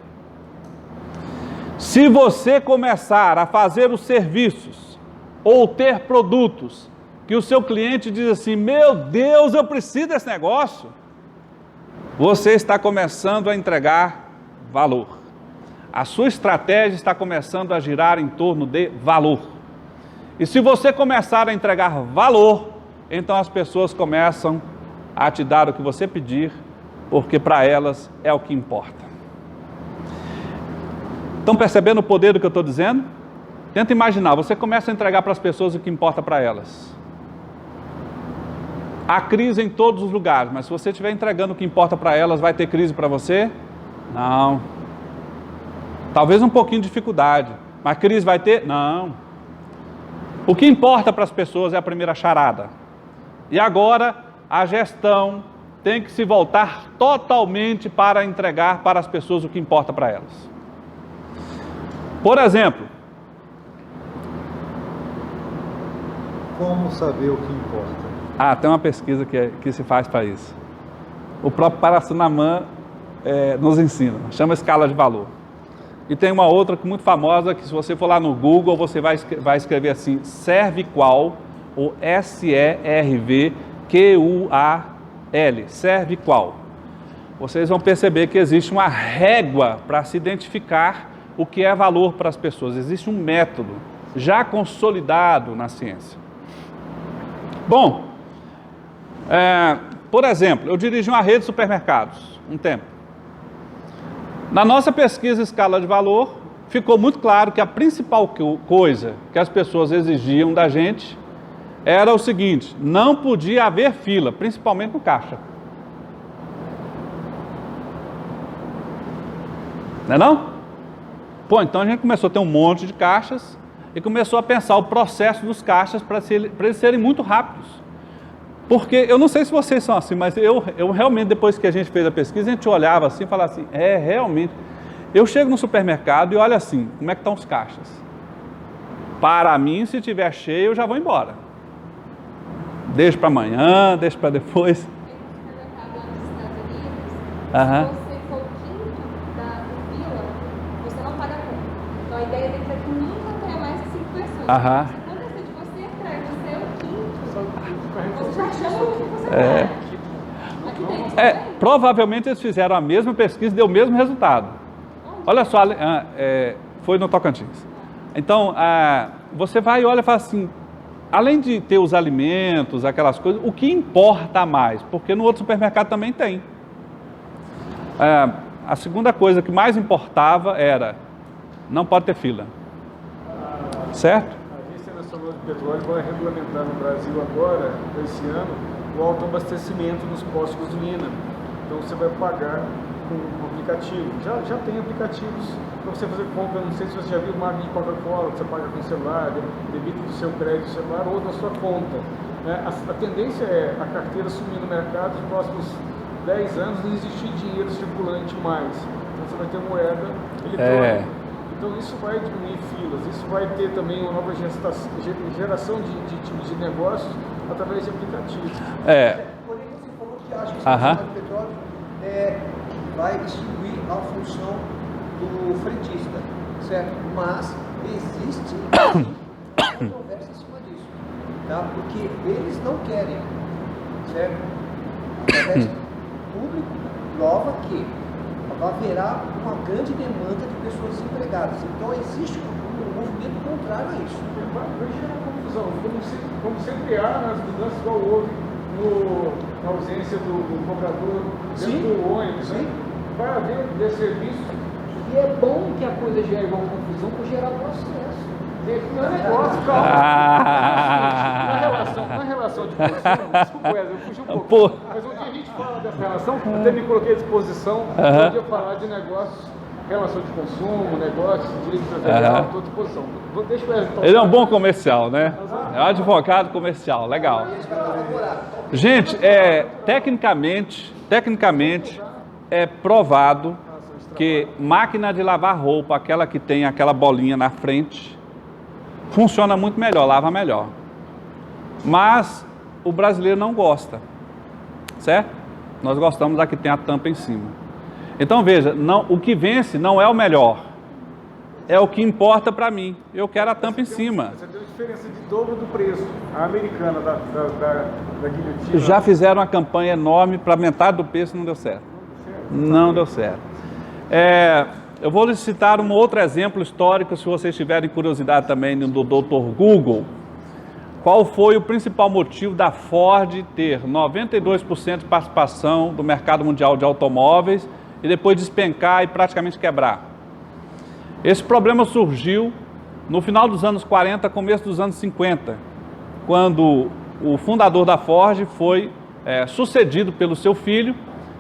Se você começar a fazer os serviços ou ter produtos que o seu cliente diz assim, meu Deus, eu preciso desse negócio, você está começando a entregar valor. A sua estratégia está começando a girar em torno de valor. E se você começar a entregar valor, então as pessoas começam a te dar o que você pedir, porque para elas é o que importa. Estão percebendo o poder do que eu estou dizendo? Tenta imaginar, você começa a entregar para as pessoas o que importa para elas. Há crise em todos os lugares, mas se você estiver entregando o que importa para elas, vai ter crise para você? Não. Talvez um pouquinho de dificuldade, mas crise vai ter? Não. O que importa para as pessoas é a primeira charada. E agora, a gestão tem que se voltar totalmente para entregar para as pessoas o que importa para elas. Por exemplo, como saber o que importa? Tem uma pesquisa que se faz para isso. O próprio Paracinamã nos ensina, chama escala de valor. E tem uma outra muito famosa, que se você for lá no Google, você vai escrever assim, SERVQUAL, ou SERVQUAL, SERVQUAL. Vocês vão perceber que existe uma régua para se identificar o que é valor para as pessoas. Existe um método já consolidado na ciência. Bom, por exemplo, eu dirigi uma rede de supermercados um tempo. Na nossa pesquisa escala de valor, ficou muito claro que a principal coisa que as pessoas exigiam da gente era o seguinte, não podia haver fila, principalmente no caixa. Não é não? Pô, então a gente começou a ter um monte de caixas e começou a pensar o processo dos caixas para eles serem muito rápidos. Porque, eu não sei se vocês são assim, mas eu realmente, depois que a gente fez a pesquisa, a gente olhava assim e falava assim, realmente, eu chego no supermercado e olho assim, como é que estão os caixas? Para mim, se estiver cheio, eu já vou embora. Deixo para amanhã, deixo para depois. No supermercado lá nos Estados Unidos, Aham. se você for o quinto da fila, você não paga conta. Então a ideia deles é que nunca tenha mais de 5 pessoas. Aham. Se acontecer de você entrar e você é o quinto, Só que o carrinho você já chama o que você É. quer. Aqui tem. Provavelmente eles fizeram a mesma pesquisa e deu o mesmo resultado. Olha só, foi no Tocantins. Então, você vai e olha e fala assim, além de ter os alimentos, aquelas coisas, o que importa mais? Porque no outro supermercado também tem. A segunda coisa que mais importava era, não pode ter fila. Certo? A Agência Nacional de Petróleo vai regulamentar no Brasil agora, esse ano, o autoabastecimento nos postos de gasolina. Então você vai pagar com um aplicativo. Já tem aplicativos para você fazer compra. Não sei se você já viu uma de Coca-Cola, que você paga com o celular, debita do seu crédito celular ou da sua conta. A tendência é a carteira sumir no mercado nos próximos 10 anos, não existir dinheiro circulante mais. Então você vai ter moeda eletrônica. Então isso vai diminuir filas, isso vai ter também uma nova geração de tipos de negócios através de aplicativos. Porém, você falou que acha que o Nacional de Petróleo vai extinguir a função do fretista, certo? Mas existe controvérsia em cima disso, tá? Porque eles não querem, certo? Através público prova que haverá uma grande demanda de pessoas desempregadas. Então existe um um movimento contrário a isso. Vai gerar confusão, como sempre há nas mudanças igual houve na ausência do cobrador dentro do ônibus. Né? Vai haver serviço. E é bom que a coisa gere uma confusão por gerar processo. Não é negócio, calma. Na relação de consumo, desculpa, Wesley, eu fugi um pouco. Mas um dia a gente fala dessa relação, eu até me coloquei à disposição, um dia falar de negócios, relação de consumo, negócios, direito empresarial, estou à disposição. Deixa o Wesley tocar. Ele é um bom comercial, né? É um advogado comercial, legal. Gente, tecnicamente é provado que máquina de lavar roupa, aquela que tem aquela bolinha na frente, funciona muito melhor, lava melhor. Mas o brasileiro não gosta, certo? Nós gostamos da que tem a tampa em cima. Então veja, o que vence não é o melhor, é o que importa para mim. Eu quero a tampa em cima. Você tem uma diferença de dobro do preço. A americana da guilhotina. Já fizeram uma campanha enorme para metade do preço, não deu certo. Não deu certo. Eu vou lhes citar um outro exemplo histórico, se vocês tiverem curiosidade também, do Dr. Google. Qual foi o principal motivo da Ford ter 92% de participação do mercado mundial de automóveis e depois despencar e praticamente quebrar? Esse problema surgiu no final dos anos 40, começo dos anos 50, quando o fundador da Ford foi sucedido pelo seu filho,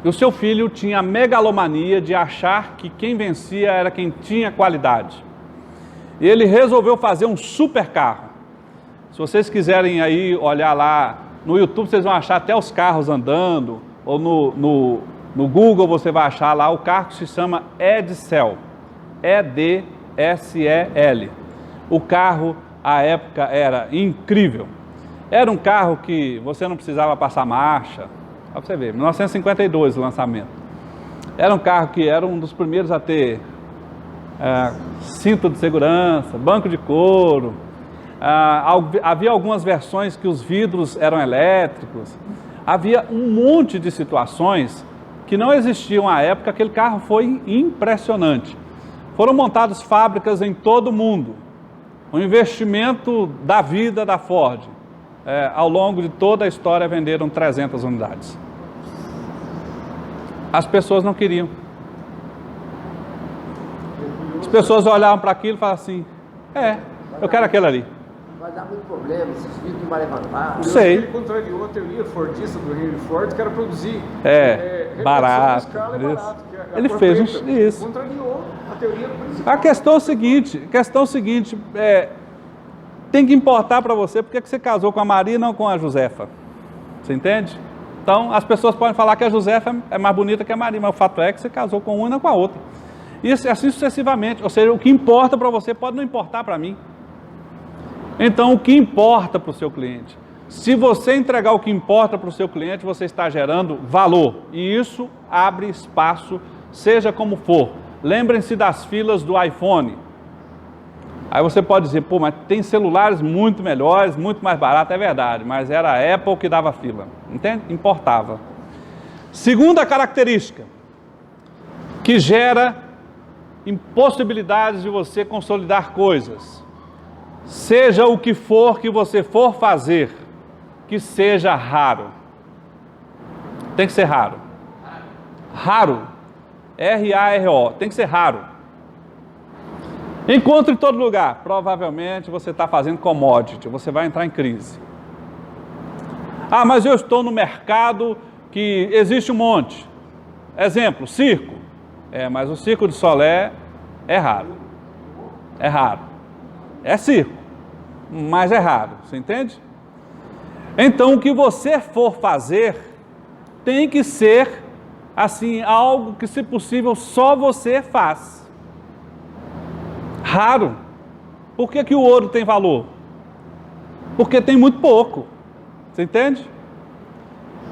e o seu filho tinha a megalomania de achar que quem vencia era quem tinha qualidade. E ele resolveu fazer um super carro. Se vocês quiserem aí olhar lá no YouTube, vocês vão achar até os carros andando, ou no Google você vai achar lá o carro que se chama Edsel, E-D-S-E-L. O carro, à época, era incrível. Era um carro que você não precisava passar marcha. Para você ver, 1952 o lançamento. Era um carro que era um dos primeiros a ter cinto de segurança, banco de couro. Havia algumas versões que os vidros eram elétricos. Havia um monte de situações que não existiam à época. Aquele carro foi impressionante. Foram montadas fábricas em todo o mundo. O investimento da vida da Ford. Ao longo de toda a história venderam 300 unidades. As pessoas não queriam. As pessoas olhavam para aquilo e falavam assim, eu quero aquele ali. Vai dar muito problema, esses vidros não vai levantar. Sei. Ele contrariou a teoria fordista do Henry Ford, que era produzir barato. Ele fez isso. Contrariou a teoria principal. A questão é o seguinte, tem que importar para você porque que você casou com a Maria e não com a Josefa. Você entende? Então, as pessoas podem falar que a Josefa é mais bonita que a Maria, mas o fato é que você casou com uma e não com a outra. E assim sucessivamente. Ou seja, o que importa para você pode não importar para mim. Então, o que importa para o seu cliente? Se você entregar o que importa para o seu cliente, você está gerando valor. E isso abre espaço, seja como for. Lembrem-se das filas do iPhone. Aí você pode dizer, pô, mas tem celulares muito melhores, muito mais baratos, é verdade, mas era a Apple que dava fila, entende? Importava. Segunda característica, que gera impossibilidades de você consolidar coisas. Seja o que for que você for fazer, que seja raro. Tem que ser raro. Raro. R-A-R-O. Tem que ser raro. Encontre em todo lugar. Provavelmente você está fazendo commodity, você vai entrar em crise. Ah, mas eu estou no mercado que existe um monte. Exemplo, circo. Mas o circo de Solé é raro. É raro. É circo, mas é raro. Você entende? Então, o que você for fazer tem que ser, assim, algo que, se possível, só você faz. Raro. Por que o ouro tem valor? Porque tem muito pouco. Você entende?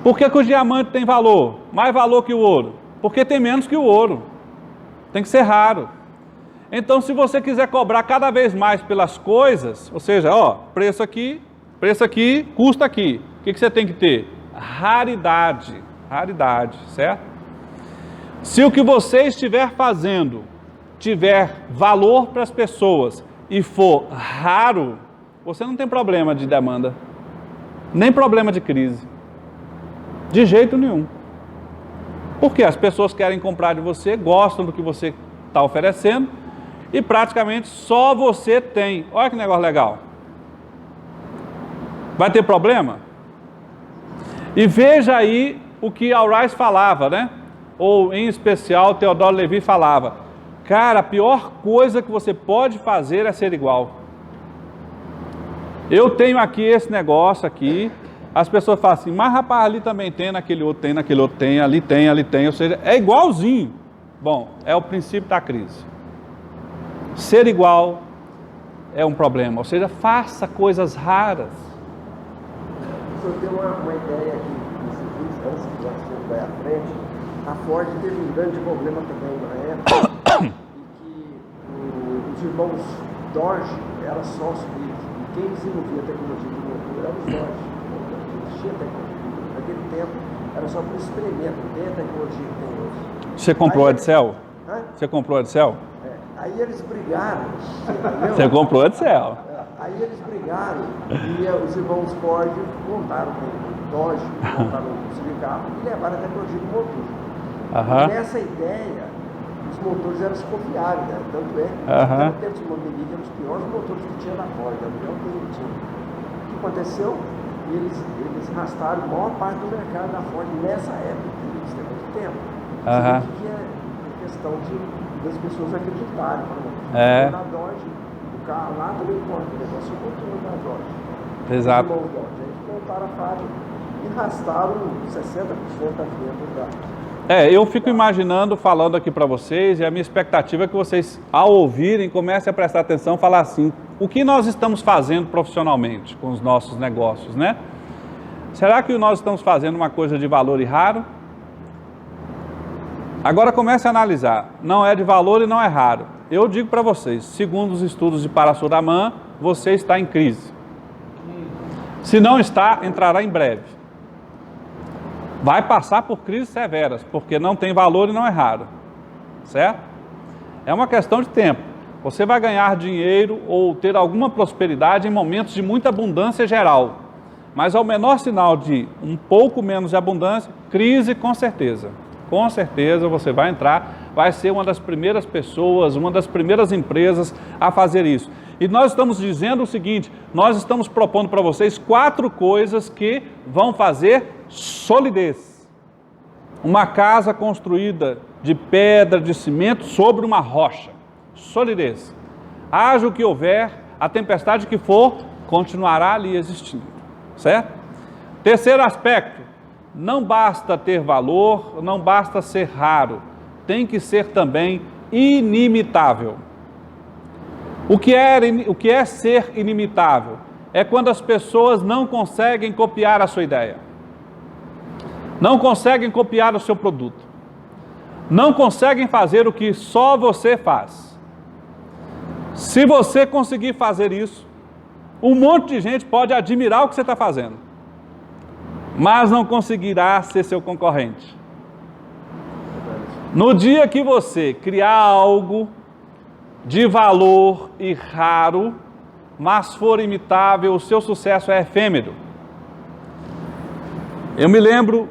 Por que o diamante tem valor? Mais valor que o ouro? Porque tem menos que o ouro. Tem que ser raro. Então, se você quiser cobrar cada vez mais pelas coisas, ou seja, preço aqui, custa aqui. O que você tem que ter? Raridade. Raridade, certo? Se o que você estiver fazendo tiver valor para as pessoas e for raro, você não tem problema de demanda, nem problema de crise. De jeito nenhum. Porque as pessoas querem comprar de você, gostam do que você está oferecendo e praticamente só você tem. Olha que negócio legal. Vai ter problema? E veja aí o que Al Ries falava, né? Ou em especial Theodore Levi falava. Cara, a pior coisa que você pode fazer é ser igual. Eu tenho aqui esse negócio aqui. As pessoas falam assim, mas rapaz, ali também tem, naquele outro tem, ali tem, ou seja, é igualzinho. Bom, é o princípio da crise. Ser igual é um problema, ou seja, faça coisas raras. O senhor tem uma ideia aqui, antes que o assunto vai à frente, a Ford teve um grande problema também na época, e que os irmãos Dodge eram sócios deles, e quem desenvolvia a tecnologia do motor era os Dodge. Tecnologia. Naquele tempo era só para experimento, não tem a tecnologia que tem hoje. Você comprou a Edsel? Você comprou a Edsel? Aí eles brigaram. Você comprou a Edsel? Aí eles brigaram e os irmãos Ford montaram o Dodge, montaram o sindicato e levaram a tecnologia do motor. E nessa ideia, os motores eram desconfiáveis, né? Tanto é que no tempo de Montelic eram os piores motores que tinha da Ford, era a melhor coisa que tinha. O que aconteceu? Eles arrastaram a maior parte do mercado da Ford nessa época, isso tem muito tempo. Isso que é questão das pessoas acreditarem. Na Dodge, o carro lá também pode, o negócio é o motor da Dodge. Exato. Os irmãos Dodge, eles montaram a fábrica e arrastaram 60% da venda da... Eu fico imaginando, falando aqui para vocês, e a minha expectativa é que vocês, ao ouvirem, comecem a prestar atenção e falar assim, o que nós estamos fazendo profissionalmente com os nossos negócios, né? Será que nós estamos fazendo uma coisa de valor e raro? Agora comece a analisar, não é de valor e não é raro. Eu digo para vocês, segundo os estudos de Parasuraman, você está em crise. Se não está, entrará em breve. Vai passar por crises severas, porque não tem valor e não é raro, certo? É uma questão de tempo. Você vai ganhar dinheiro ou ter alguma prosperidade em momentos de muita abundância geral, mas ao menor sinal de um pouco menos de abundância, crise com certeza. Com certeza você vai entrar, vai ser uma das primeiras pessoas, uma das primeiras empresas a fazer isso. E nós estamos dizendo o seguinte, nós estamos propondo para vocês 4 coisas que vão fazer solidez. Uma casa construída de pedra, de cimento, sobre uma rocha. Solidez. Haja o que houver, a tempestade que for, continuará ali existindo. Certo? Terceiro aspecto, não basta ter valor, não basta ser raro, tem que ser também inimitável. O que é ser inimitável? É quando as pessoas não conseguem copiar a sua ideia. Não conseguem copiar o seu produto. Não conseguem fazer o que só você faz. Se você conseguir fazer isso, um monte de gente pode admirar o que você está fazendo, mas não conseguirá ser seu concorrente. No dia que você criar algo de valor e raro, mas for imitável, o seu sucesso é efêmero. Eu me lembro,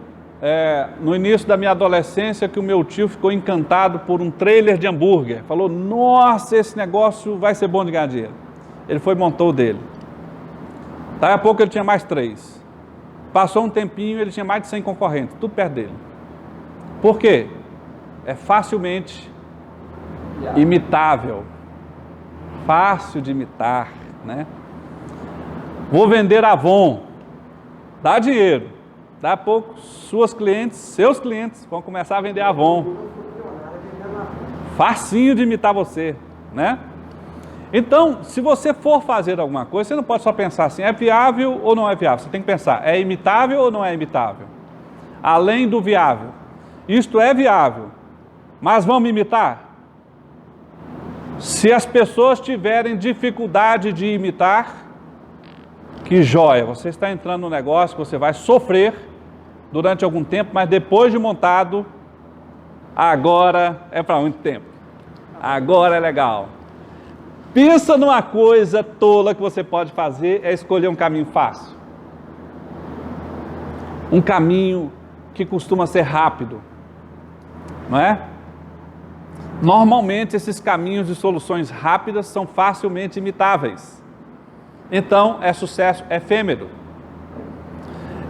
no início da minha adolescência, que o meu tio ficou encantado por um trailer de hambúrguer. Falou, nossa, esse negócio vai ser bom de ganhar dinheiro. Ele foi e montou o dele. Daí a pouco ele tinha mais 3. Passou um tempinho, ele tinha mais de 100 concorrentes, tudo perto dele. Por quê? É facilmente imitável. Fácil de imitar, né? Vou vender Avon. Dá dinheiro. Daqui a pouco, seus clientes vão começar a vender Avon. Facinho de imitar você, né? Então, se você for fazer alguma coisa, você não pode só pensar assim, é viável ou não é viável? Você tem que pensar, é imitável ou não é imitável? Além do viável. Isto é viável, mas vão me imitar? Se as pessoas tiverem dificuldade de imitar, que joia, você está entrando no negócio que você vai sofrer durante algum tempo, mas depois de montado, agora é para muito tempo. Agora é legal. Pensa numa coisa tola que você pode fazer, é escolher um caminho fácil. Um caminho que costuma ser rápido, não é? Normalmente esses caminhos de soluções rápidas são facilmente imitáveis. Então é sucesso efêmero.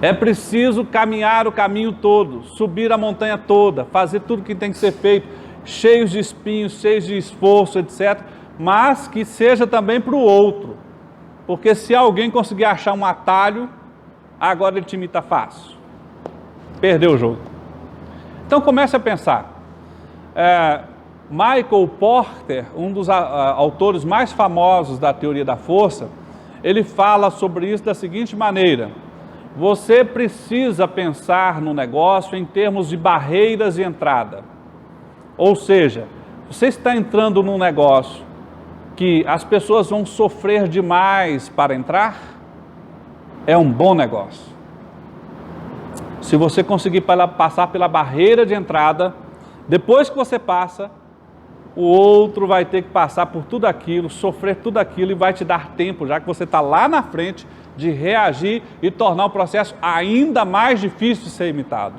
É preciso caminhar o caminho todo, subir a montanha toda, fazer tudo que tem que ser feito, cheios de espinhos, cheios de esforço, etc. Mas que seja também para o outro. Porque se alguém conseguir achar um atalho, agora ele te imita fácil. Perdeu o jogo. Então comece a pensar. Michael Porter, um dos autores mais famosos da teoria da força, ele fala sobre isso da seguinte maneira: você precisa pensar no negócio em termos de barreiras de entrada. Ou seja, você está entrando num negócio que as pessoas vão sofrer demais para entrar, é um bom negócio. Se você conseguir passar pela barreira de entrada, depois que você passa, o outro vai ter que passar por tudo aquilo, sofrer tudo aquilo e vai te dar tempo, já que você está lá na frente, de reagir e tornar o processo ainda mais difícil de ser imitado.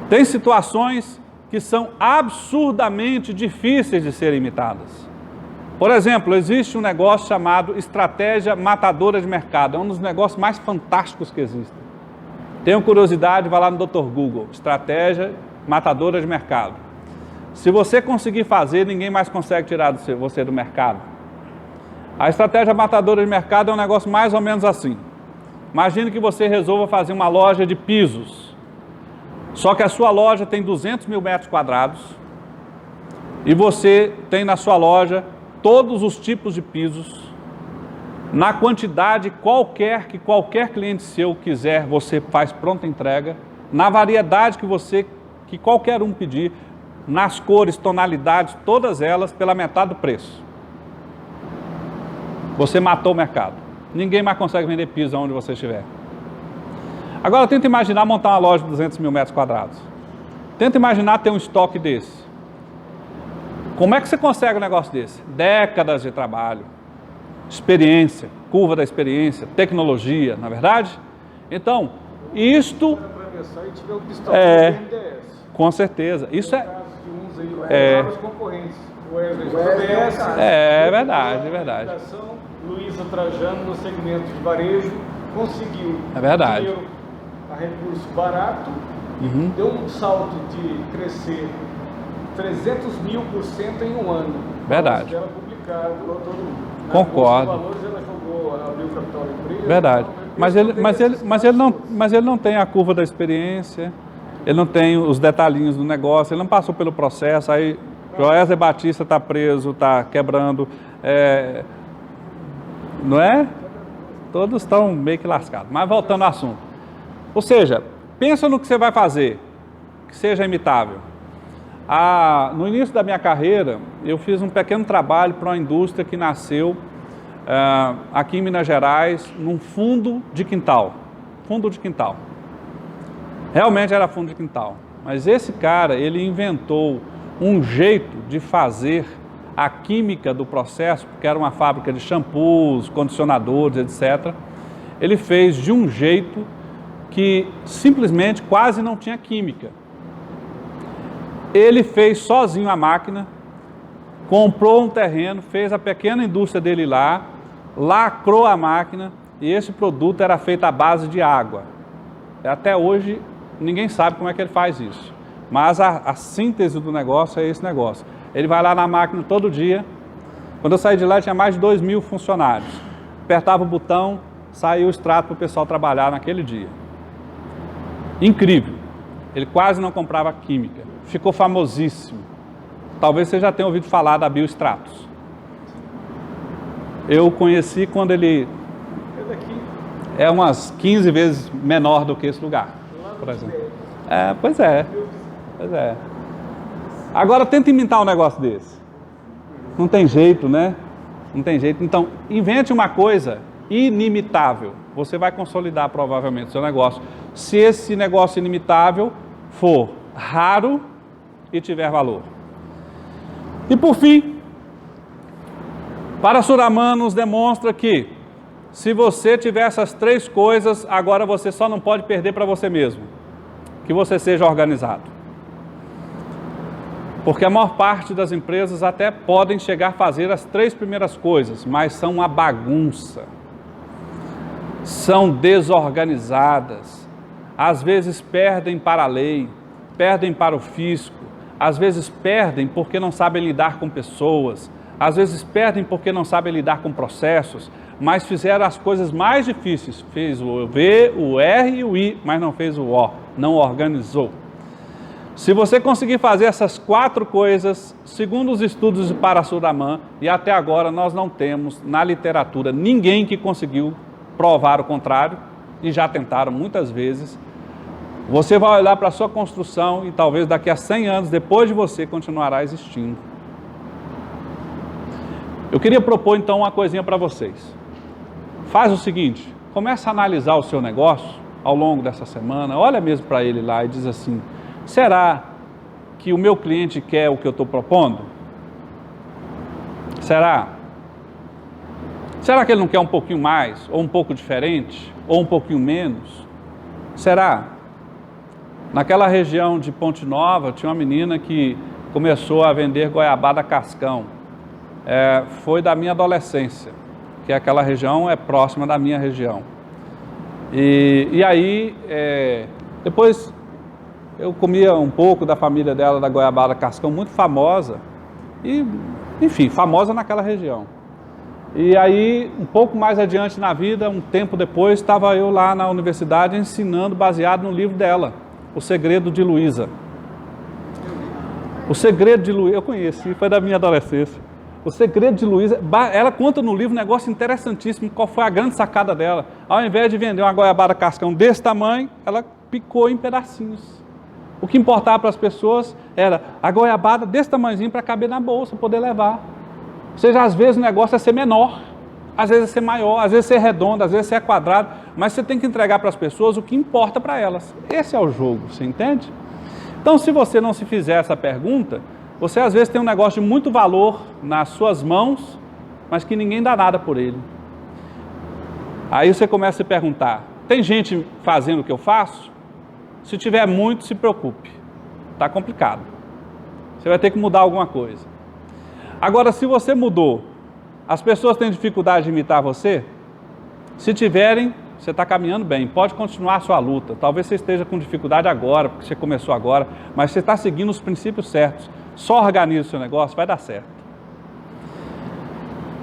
Tem situações que são absurdamente difíceis de serem imitadas. Por exemplo, existe um negócio chamado estratégia matadora de mercado. É um dos negócios mais fantásticos que existem. Tenham curiosidade, vá lá no Dr. Google, estratégia matadora de mercado. Se você conseguir fazer, ninguém mais consegue tirar você do mercado. A estratégia matadora de mercado é um negócio mais ou menos assim. Imagine que você resolva fazer uma loja de pisos. Só que a sua loja tem 200 mil metros quadrados e você tem na sua loja todos os tipos de pisos, na quantidade qualquer que qualquer cliente seu quiser, você faz pronta entrega, na variedade que qualquer um pedir, nas cores, tonalidades, todas elas pela metade do preço. Você matou o mercado. Ninguém mais consegue vender piso onde você estiver. Agora tenta imaginar montar uma loja de 200 mil metros quadrados. Tenta imaginar ter um estoque desse. Como é que você consegue um negócio desse? Décadas de trabalho, experiência, curva da experiência, tecnologia, não é verdade? Então, isto com certeza. Isso os concorrentes. É verdade, é verdade. Luiza Trajano, no segmento de varejo, conseguiu dinheiro a recurso barato, deu um salto de crescer 300.000% em um ano. Verdade. Dela publicado, todo mundo. Concordo. Valores, ela jogou, abriu o capital da empresa. Verdade. Mas ele não tem a curva da experiência, ele não tem os detalhinhos do negócio, ele não passou pelo processo, aí Joézer Batista está preso, está quebrando, não é? Todos estão meio que lascados. Mas voltando ao assunto. Ou seja, pensa no que você vai fazer, que seja imitável. No início da minha carreira, eu fiz um pequeno trabalho para uma indústria que nasceu aqui em Minas Gerais, num fundo de quintal. Fundo de quintal. Realmente era fundo de quintal. Mas esse cara, ele inventou um jeito de fazer a química do processo, porque era uma fábrica de shampoos, condicionadores, etc. Ele fez de um jeito que simplesmente quase não tinha química. Ele fez sozinho a máquina, comprou um terreno, fez a pequena indústria dele lá, lacrou a máquina e esse produto era feito à base de água. Até hoje ninguém sabe como é que ele faz isso. Mas a síntese do negócio é esse negócio. Ele vai lá na máquina todo dia. Quando eu saí de lá, tinha mais de 2.000 funcionários. Apertava o botão, saiu o extrato para o pessoal trabalhar naquele dia. Incrível. Ele quase não comprava química. Ficou famosíssimo. Talvez você já tenha ouvido falar da Biostratos. Eu conheci quando ele é umas 15 vezes menor do que esse lugar, por exemplo. Pois é. Agora tenta imitar um negócio desse. Não tem jeito, né? Não tem jeito. Então, invente uma coisa inimitável. Você vai consolidar provavelmente o seu negócio. Se esse negócio inimitável for raro e tiver valor. E por fim, Parasuraman nos demonstra que, se você tiver essas 3 coisas, agora você só não pode perder para você mesmo. Que você seja organizado. Porque a maior parte das empresas até podem chegar a fazer as 3 primeiras coisas, mas são uma bagunça. São desorganizadas. Às vezes perdem para a lei, perdem para o fisco, às vezes perdem porque não sabem lidar com pessoas, às vezes perdem porque não sabem lidar com processos, mas fizeram as coisas mais difíceis. Fez o V, o R e o I, mas não fez o O, não organizou. Se você conseguir fazer essas 4 coisas, segundo os estudos de Parasuraman, e até agora nós não temos na literatura ninguém que conseguiu provar o contrário, e já tentaram muitas vezes, você vai olhar para a sua construção e talvez daqui a 100 anos, depois de você, continuará existindo. Eu queria propor então uma coisinha para vocês. Faz o seguinte, começa a analisar o seu negócio ao longo dessa semana, olha mesmo para ele lá e diz assim, será que o meu cliente quer o que eu estou propondo? Será? Será que ele não quer um pouquinho mais, ou um pouco diferente, ou um pouquinho menos? Será? Naquela região de Ponte Nova, tinha uma menina que começou a vender goiabada cascão. Foi da minha adolescência, que aquela região é próxima da minha região. E aí, depois eu comia um pouco da família dela, da goiabada cascão, muito famosa, e, enfim, famosa naquela região. E aí, um pouco mais adiante na vida, um tempo depois, estava eu lá na universidade ensinando baseado no livro dela, O Segredo de Luísa. O Segredo de Luísa, eu conheci, foi da minha adolescência. O Segredo de Luísa, ela conta no livro um negócio interessantíssimo, qual foi a grande sacada dela. Ao invés de vender uma goiabada cascão desse tamanho, ela picou em pedacinhos. O que importava para as pessoas era a goiabada desse tamanhozinho para caber na bolsa, poder levar. Ou seja, às vezes o negócio é ser menor, às vezes é ser maior, às vezes é ser redondo, às vezes é ser quadrado, mas você tem que entregar para as pessoas o que importa para elas. Esse é o jogo, você entende? Então, se você não se fizer essa pergunta, você às vezes tem um negócio de muito valor nas suas mãos, mas que ninguém dá nada por ele. Aí você começa a se perguntar, tem gente fazendo o que eu faço? Se tiver muito, se preocupe. Está complicado. Você vai ter que mudar alguma coisa. Agora, se você mudou, as pessoas têm dificuldade de imitar você? Se tiverem, você está caminhando bem, pode continuar a sua luta. Talvez você esteja com dificuldade agora, porque você começou agora, mas você está seguindo os princípios certos. Só organiza o seu negócio, vai dar certo.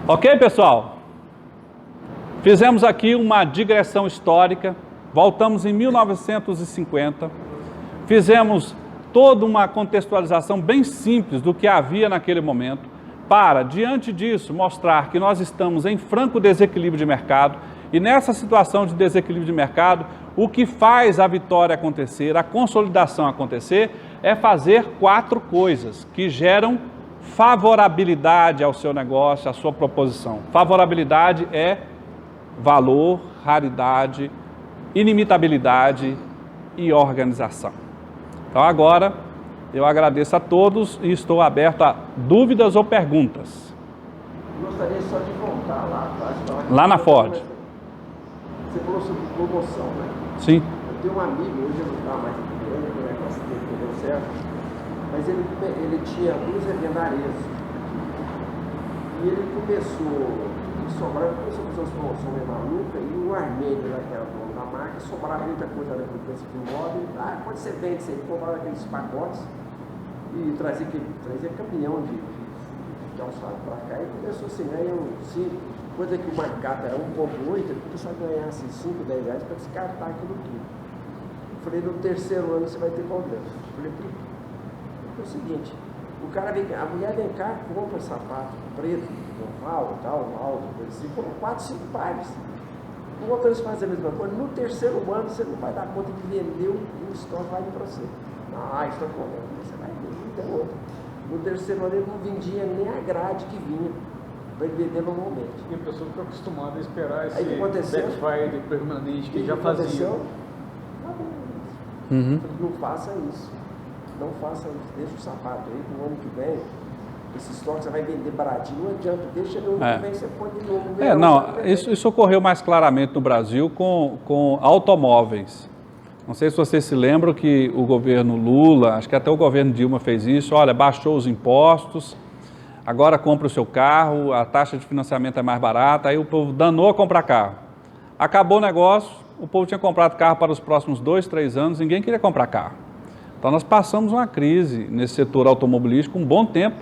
Ok, pessoal? Fizemos aqui uma digressão histórica, voltamos em 1950, fizemos toda uma contextualização bem simples do que havia naquele momento, para, diante disso, mostrar que nós estamos em franco desequilíbrio de mercado, e nessa situação de desequilíbrio de mercado, o que faz a vitória acontecer, a consolidação acontecer, é fazer 4 coisas que geram favorabilidade ao seu negócio, à sua proposição. Favorabilidade é valor, raridade, inimitabilidade e organização. Então agora eu agradeço a todos e estou aberto a dúvidas ou perguntas. Gostaria só de voltar lá atrás. Lá na Ford. Você falou sobre promoção, né? Sim. Eu tenho um amigo, hoje eu não está mais aqui, o negócio dele que deu certo, mas ele tinha 2 revendarias. E ele começou a sobrar, começou a fazer umas promoções meio malucas, e o Armênio, lá, que era o dono da marca, sobrava muita coisa ali no preço de imóvel. Quando você vende, você comprava aqueles pacotes e trazia caminhão de alçado para cá, e começou assim, ganhar 5. Coisa que o markup era 1,8, ele começou a ganhar assim, 5, 10 reais para descartar aquilo tudo. Eu falei, no 3º ano você vai ter problema. Eu falei, é o seguinte, a mulher vem cá, compra sapato preto, normal, tal, alto, coisa assim, compra 4, 5 pares. O outro eles fazem a mesma coisa, no 3º ano você não vai dar conta de vender, o estoque vai vir para você. Isso está correndo, você vai vender, tem outro. No 3º ano ele não vendia nem a grade que vinha. Para ele vender normalmente. E a pessoa fica acostumada a esperar esse Black Friday permanente que ele já fazia. Não faça isso. Não faça isso. Deixa o sapato aí, no ano que vem, esse estoque você vai vender baratinho, não adianta, deixa ele vem, você põe de novo. Isso ocorreu mais claramente no Brasil com automóveis. Não sei se vocês se lembram que o governo Lula, acho que até o governo Dilma fez isso, olha, baixou os impostos, agora compra o seu carro, a taxa de financiamento é mais barata, aí o povo danou a comprar carro. Acabou o negócio, o povo tinha comprado carro para os próximos 2, 3 anos, ninguém queria comprar carro. Então nós passamos uma crise nesse setor automobilístico um bom tempo,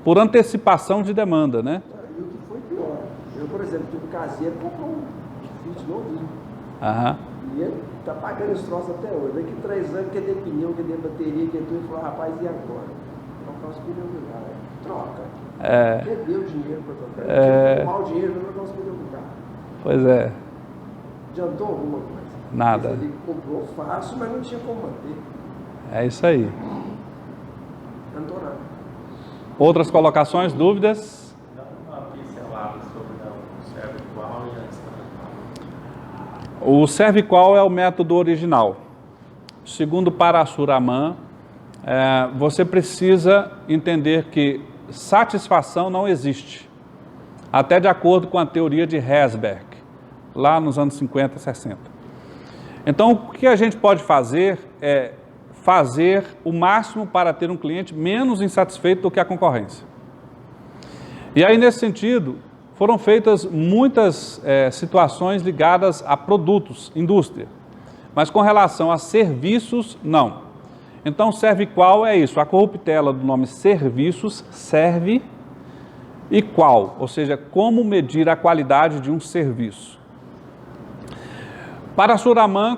por antecipação de demanda, né? E o que foi pior, eu, por exemplo, tive um caseiro, comprou um Fit novinho. E ele está pagando os troços até hoje. Daqui 3 anos, que dê pneu, que dê bateria, que tudo, ele falou, rapaz, e agora? Trocar os pneus do carro. Troca. Perdeu o dinheiro para trocar. Tomar o dinheiro para trocar os pneus do carro. Pois é. Adiantou alguma coisa? Nada. Ele comprou fácil, mas não tinha como manter. É isso aí. Não adiantou nada. Outras colocações, dúvidas? Dá uma pincelada sobre o cervical e a extravital. O cervical é o método original. Segundo Parashuraman, você precisa entender que satisfação não existe, até de acordo com a teoria de Herzberg, lá nos anos 50, 60. Então, o que a gente pode fazer é fazer o máximo para ter um cliente menos insatisfeito do que a concorrência. E aí, nesse sentido, foram feitas muitas situações ligadas a produtos, indústria, mas com relação a serviços, não. Então, cerviqual é isso, a corruptela do nome serviços, serve e qual, ou seja, como medir a qualidade de um serviço. Parashuraman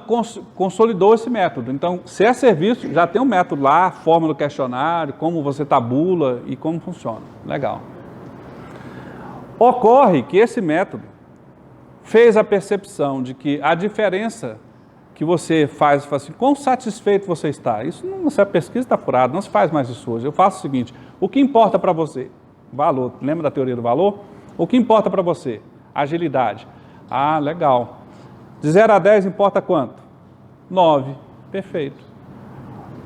consolidou esse método. Então, se é serviço, já tem um método lá, a forma do questionário, como você tabula e como funciona. Legal. Ocorre que esse método fez a percepção de que a diferença que você faz assim, quão satisfeito você está. Isso não, se a pesquisa está furada, não se faz mais isso hoje. Eu faço o seguinte, o que importa para você? Valor. Lembra da teoria do valor? O que importa para você? Agilidade. Ah, legal. De 0 a 10 importa quanto? 9. Perfeito.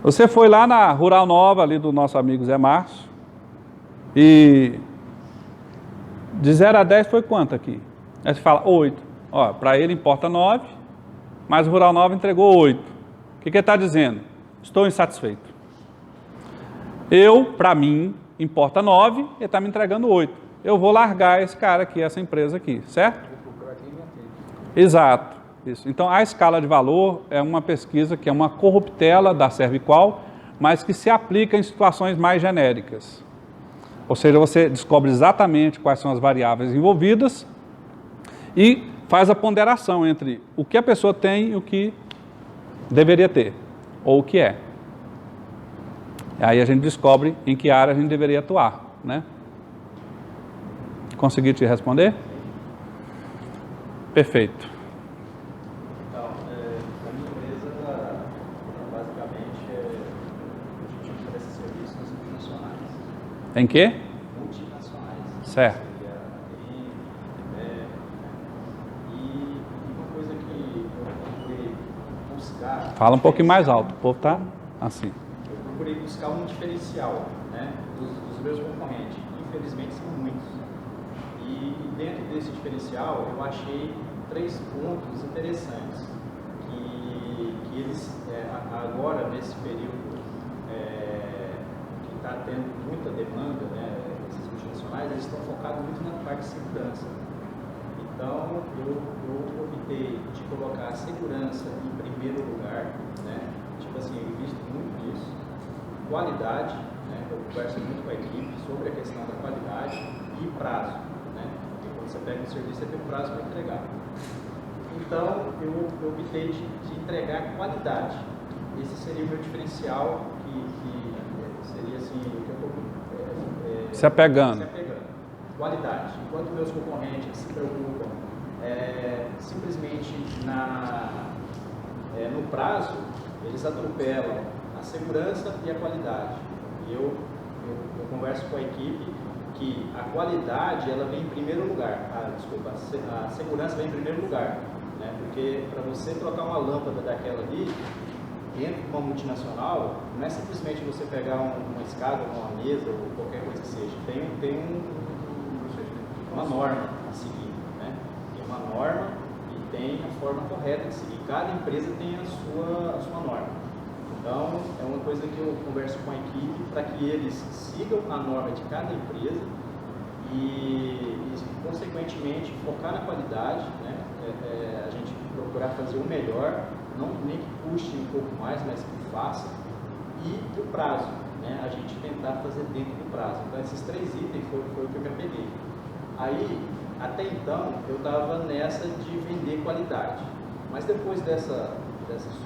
Você foi lá na Rural Nova, ali do nosso amigo Zé Márcio, e de 0 a 10 foi quanto aqui? Aí você fala 8. Ó, para ele importa 9, mas o Rural Nova entregou 8. O que ele está dizendo? Estou insatisfeito. Para mim, importa 9, ele está me entregando 8. Eu vou largar esse cara aqui, essa empresa aqui, certo? Exato. Isso. Então, a escala de valor é uma pesquisa que é uma corruptela da cerviqual, mas que se aplica em situações mais genéricas. Ou seja, você descobre exatamente quais são as variáveis envolvidas e faz a ponderação entre o que a pessoa tem e o que deveria ter, ou o que é. E aí a gente descobre em que área a gente deveria atuar, né? Consegui te responder? Perfeito. Em quê? Multinacionais. Certo. E uma coisa que eu procurei buscar... Fala um pouquinho mais alto, o povo está assim. Eu procurei buscar um diferencial, né, dos meus concorrentes. Infelizmente são muitos. E dentro desse diferencial eu achei 3 pontos interessantes. Que eles, agora, nesse período... está tendo muita demanda, né, esses multinacionais, eles estão focados muito na parte de segurança. Então, eu optei de colocar a segurança em primeiro lugar, né, tipo assim, eu invisto muito nisso. Qualidade, né, eu converso muito com a equipe sobre a questão da qualidade e prazo, né, porque quando você pega um serviço, você tem um prazo para entregar. Então, eu optei de entregar qualidade. Esse seria o meu diferencial, que seria assim, o que eu estou se apegando. Qualidade. Enquanto meus concorrentes se preocupam simplesmente no prazo, eles atropelam a segurança e a qualidade. E eu converso com a equipe que a qualidade ela vem em primeiro lugar. A segurança vem em primeiro lugar. Né? Porque para você trocar uma lâmpada daquela ali, dentro de uma multinacional, não é simplesmente você pegar uma escada, uma mesa ou qualquer coisa que seja. Tem uma norma a seguir, né? Tem uma norma e tem a forma correta de seguir. Cada empresa tem a sua norma. Então, é uma coisa que eu converso com a equipe para que eles sigam a norma de cada empresa e consequentemente, focar na qualidade, né? A gente procurar fazer o melhor, não nem que custe um pouco mais, mas que faça, e o prazo, né? A gente tentar fazer dentro do prazo. Então, esses 3 itens foi o que eu me apeguei. Aí, até então, eu estava nessa de vender qualidade, mas depois dessa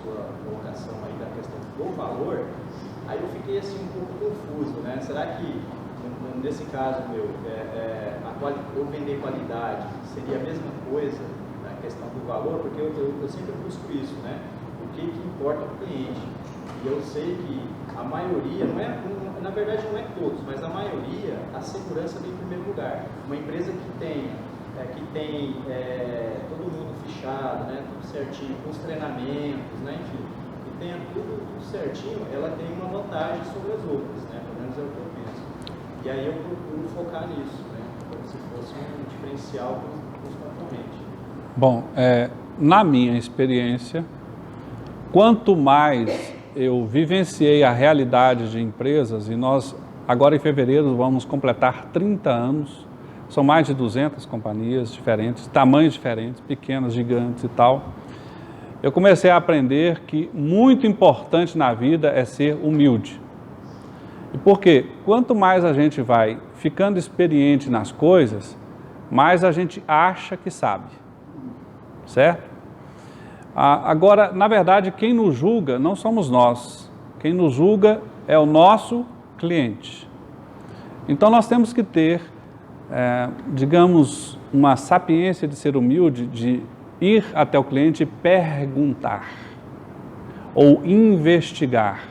sua colocação aí da questão do valor, aí eu fiquei assim um pouco confuso, né? Será que nesse caso meu, eu vender qualidade seria a mesma coisa na questão do valor? Porque eu sempre busco isso, né? O que importa para o cliente. E eu sei que a maioria, na verdade não é todos, mas a maioria, a segurança vem em primeiro lugar. Uma empresa que tem todo mundo fichado, né, tudo certinho, com os treinamentos, né, enfim, que tenha tudo certinho, ela tem uma vantagem sobre as outras, né, pelo menos é o que eu penso. E aí eu procuro focar nisso, né, como se fosse um diferencial com os concorrentes. Bom, na minha experiência, quanto mais eu vivenciei a realidade de empresas, e nós agora em fevereiro vamos completar 30 anos, são mais de 200 companhias diferentes, tamanhos diferentes, pequenas, gigantes e tal. Eu comecei a aprender que muito importante na vida é ser humilde. E por quê? Quanto mais a gente vai ficando experiente nas coisas, mais a gente acha que sabe. Certo? Agora, na verdade, quem nos julga não somos nós. Quem nos julga é o nosso cliente. Então, nós temos que ter digamos, uma sapiência de ser humilde, de ir até o cliente e perguntar ou investigar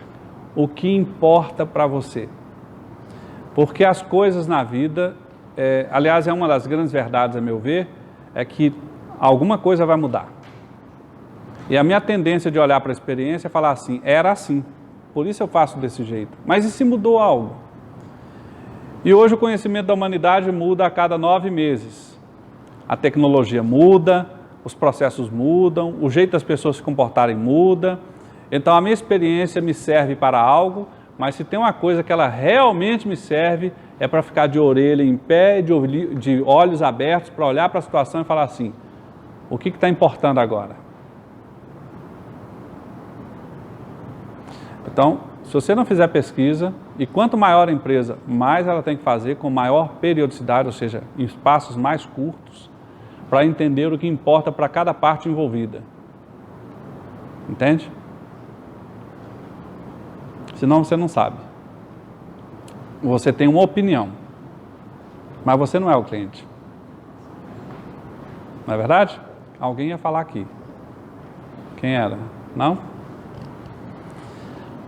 o que importa para você. Porque as coisas na vida, aliás, é uma das grandes verdades, a meu ver, é que alguma coisa vai mudar. E a minha tendência de olhar para a experiência é falar assim, era assim, por isso eu faço desse jeito. Mas e se mudou algo? E hoje o conhecimento da humanidade muda a cada 9 meses. A tecnologia muda, os processos mudam, o jeito das pessoas se comportarem muda. Então a minha experiência me serve para algo, mas se tem uma coisa que ela realmente me serve, é para ficar de orelha em pé, de olhos abertos, para olhar para a situação e falar assim, o que está importando agora? Então, se você não fizer pesquisa, e quanto maior a empresa, mais ela tem que fazer com maior periodicidade, ou seja, em espaços mais curtos, para entender o que importa para cada parte envolvida. Entende? Senão você não sabe. Você tem uma opinião, mas você não é o cliente. Não é verdade? Alguém ia falar aqui. Quem era? Não?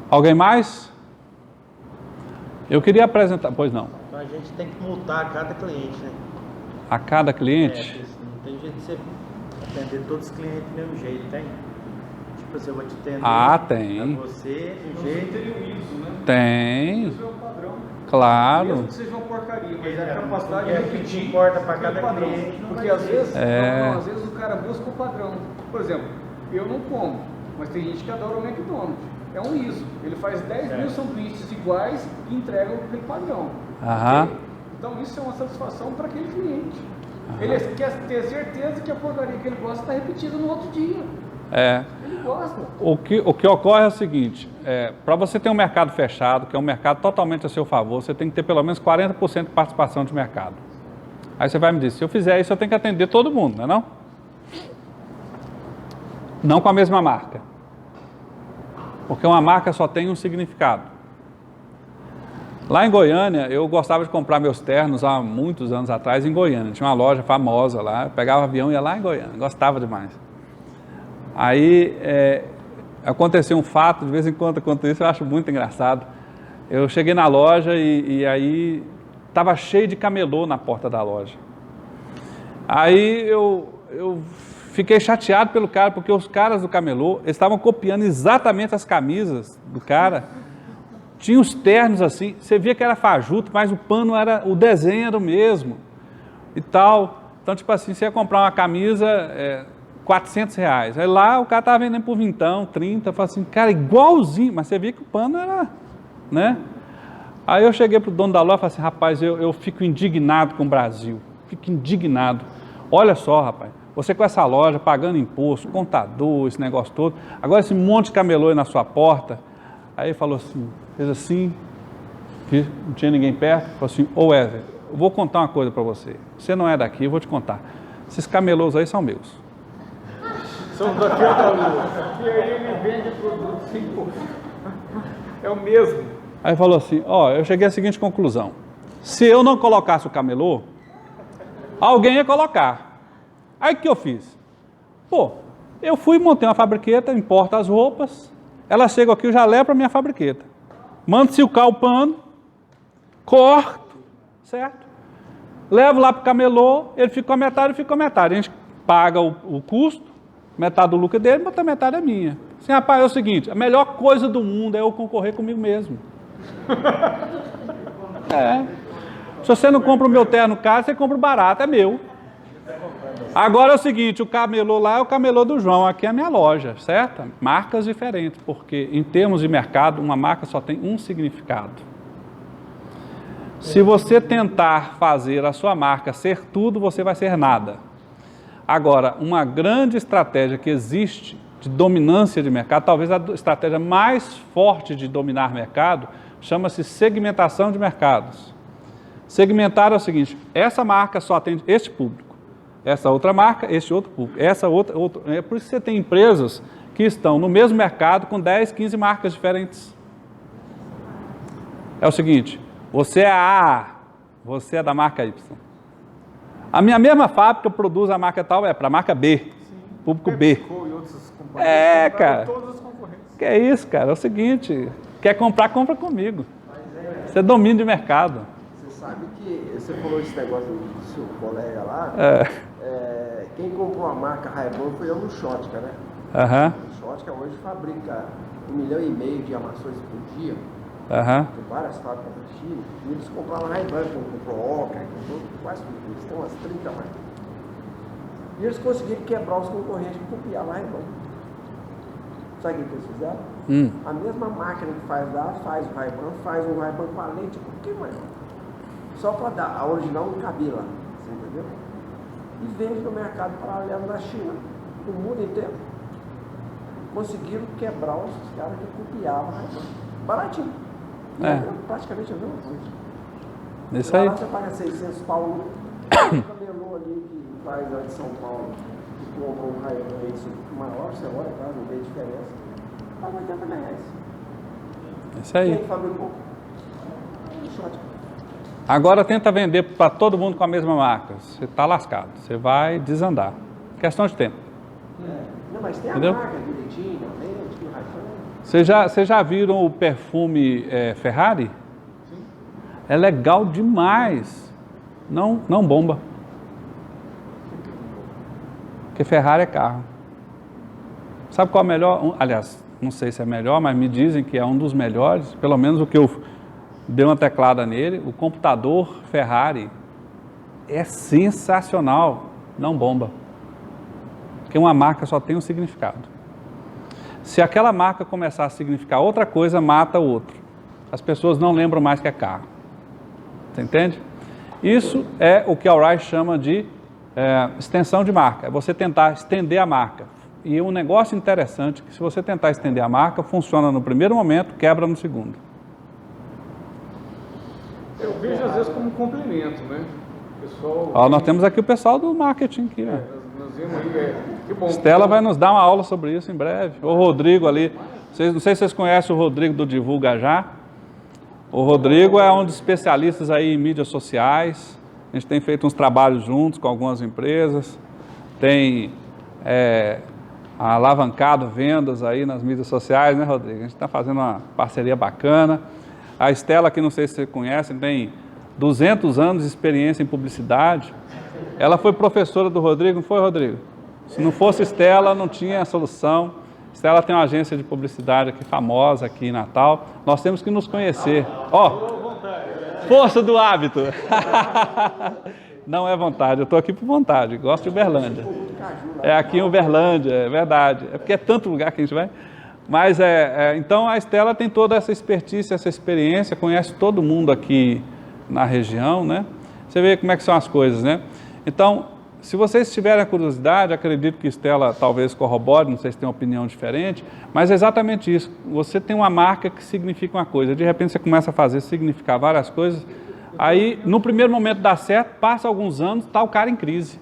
Alguém mais? Eu queria apresentar... Pois não. Então a gente tem que multar a cada cliente, né? A cada cliente? Não tem jeito de você atender todos os clientes do mesmo jeito, tem? Tipo assim, eu vou te atender... tem. Pra você, do jeito... Tem o ISO, né? Tem. O ISO é o padrão. Claro. Mesmo que seja uma porcaria, mas é a capacidade de repetir. Que importa para cada cliente. Porque às vezes, às vezes o cara busca o padrão. Por exemplo, eu não como, mas tem gente que adora o McDonald's. É um ISO. Ele faz 10 mil sanduíches iguais e entrega aquele padrão. Então isso é uma satisfação para aquele cliente. Ele quer ter certeza que a porcaria que ele gosta está repetida no outro dia. Ele gosta. O que ocorre é o seguinte, para você ter um mercado fechado, que é um mercado totalmente a seu favor, você tem que ter pelo menos 40% de participação de mercado. Aí você vai me dizer, se eu fizer isso, eu tenho que atender todo mundo, não é não? Não com a mesma marca. Porque uma marca só tem um significado. Lá em Goiânia, eu gostava de comprar meus ternos há muitos anos atrás em Goiânia. Tinha uma loja famosa lá, eu pegava avião e ia lá em Goiânia, gostava demais. Aí aconteceu um fato, de vez em quando acontece, eu acho muito engraçado. Eu cheguei na loja e aí estava cheio de camelô na porta da loja. Aí eu fiquei chateado pelo cara, porque os caras do camelô estavam copiando exatamente as camisas do cara. Tinha os ternos assim, você via que era fajuto, mas o pano era, o desenho era o mesmo e tal. Então, tipo assim, você ia comprar uma camisa, R$400. Aí lá o cara estava vendendo por vintão, 30, eu falei assim, cara, igualzinho, mas você via que o pano era, né? Aí eu cheguei pro dono da loja e falei assim, rapaz, eu fico indignado com o Brasil, fico indignado. Olha só, rapaz, você com essa loja, pagando imposto, contador, esse negócio todo, agora esse monte de camelô aí na sua porta. Aí ele falou assim, fez assim, não tinha ninguém perto, falou assim, ô Wesley, eu vou contar uma coisa para você, você não é daqui, eu vou te contar, esses camelôs aí são meus. São daqui da lua. E aí ele vende produtos sem imposto. É o mesmo. Aí falou assim, ó, eu cheguei à seguinte conclusão, se eu não colocasse o camelô, alguém ia colocar. Aí o que eu fiz? Pô, eu fui, montei uma fabriqueta, importo as roupas, elas chegam aqui, eu já levo para minha fabriqueta. Mando silcar o pano, corto, certo? Levo lá para o camelô, ele fica com a metade, eu fico com a metade. A gente paga o custo, metade do lucro dele, outra metade é minha. Assim, rapaz, é o seguinte, a melhor coisa do mundo é eu concorrer comigo mesmo. Se você não compra o meu terno caro, você compra o barato, é meu. Agora é o seguinte, o camelô lá é o camelô do João, aqui é a minha loja, certo? Marcas diferentes, porque em termos de mercado, uma marca só tem um significado. Se você tentar fazer a sua marca ser tudo, você vai ser nada. Agora, uma grande estratégia que existe de dominância de mercado, talvez a estratégia mais forte de dominar mercado, chama-se segmentação de mercados. Segmentar é o seguinte, essa marca só atende este público. Essa outra marca, este outro público, essa outra. É por isso que você tem empresas que estão no mesmo mercado com 10, 15 marcas diferentes. É o seguinte, você é a A, você é da marca Y. A minha mesma fábrica produz a marca tal, para a marca B, público B. Cara, que é isso, cara, é o seguinte, quer comprar, compra comigo. Você domina de mercado. Você sabe que, você falou esse negócio do seu colega lá, quem comprou a marca Ray-Ban foi eu no Schottky, né? O Schottky hoje fabrica 1,5 milhão de armações por dia. Tem várias fábricas no Chile. E eles compraram Ray-Ban, comprou Oca, comprou quase tudo. Eles têm umas 30 marcas. E eles conseguiram quebrar os concorrentes para copiar a Ray-Ban. Sabe o que eles fizeram? A mesma máquina que faz lá, faz o Ray-Ban, faz um Ray-Ban com a lente um pouquinho maior. Só para dar, a original não cabia lá, você entendeu? E vende no mercado paralelo na China, no mundo inteiro. Conseguiram quebrar os caras que copiavam a Ray-Ban. Baratinho. Praticamente a mesma coisa. Isso aí. Lá você paga 600 pau no camelô ali que faz lá de São Paulo, que compra um Ray-Ban maior, você olha, tá? Não vê diferença. Paga R$80. Isso aí. Quem fabricou? Schottky. Agora tenta vender para todo mundo com a mesma marca. Você está lascado. Você vai desandar. Questão de tempo. Não, mas tem entendeu? A marca direitinho, a lente, o Ray-Ban. Vocês já viram o perfume Ferrari? Sim. É legal demais. Não bomba. Porque Ferrari é carro. Sabe qual é o melhor? Aliás, não sei se é melhor, mas me dizem que é um dos melhores. Pelo menos o que eu dei uma teclada nele. O computador Ferrari é sensacional. Não bomba. Porque uma marca só tem um significado. Se aquela marca começar a significar outra coisa, mata o outro. As pessoas não lembram mais que é carro. Você entende? Isso é o que a Wright chama de extensão de marca. É você tentar estender a marca. E um negócio interessante, que se você tentar estender a marca, funciona no primeiro momento, quebra no segundo. Eu vejo às vezes como um complemento, né? Pessoal, nós temos aqui o pessoal do marketing aqui, né? Nós vimos aí, que bom. Estela vai nos dar uma aula sobre isso em breve. O Rodrigo ali, não sei se vocês conhecem o Rodrigo do Divulga Já. O Rodrigo é um dos especialistas aí em mídias sociais. A gente tem feito uns trabalhos juntos com algumas empresas. Tem alavancado vendas aí nas mídias sociais, né, Rodrigo? A gente está fazendo uma parceria bacana. A Estela, que não sei se você conhece, tem 200 anos de experiência em publicidade. Ela foi professora do Rodrigo, não foi, Rodrigo? Se não fosse Stella, não tinha solução. Stella tem uma agência de publicidade aqui famosa aqui em Natal. Nós temos que nos conhecer. Ó, força do hábito. Não é vontade, eu estou aqui por vontade, gosto de Uberlândia. É aqui em Uberlândia, é verdade. É porque é tanto lugar que a gente vai. Mas então a Stella tem toda essa expertise, essa experiência, conhece todo mundo aqui na região, né? Você vê como é que são as coisas, né? Então, se vocês tiverem a curiosidade, acredito que Stella talvez corrobore, não sei se tem uma opinião diferente, mas é exatamente isso. Você tem uma marca que significa uma coisa, de repente você começa a fazer significar várias coisas, aí no primeiro momento dá certo, passa alguns anos, está o cara em crise.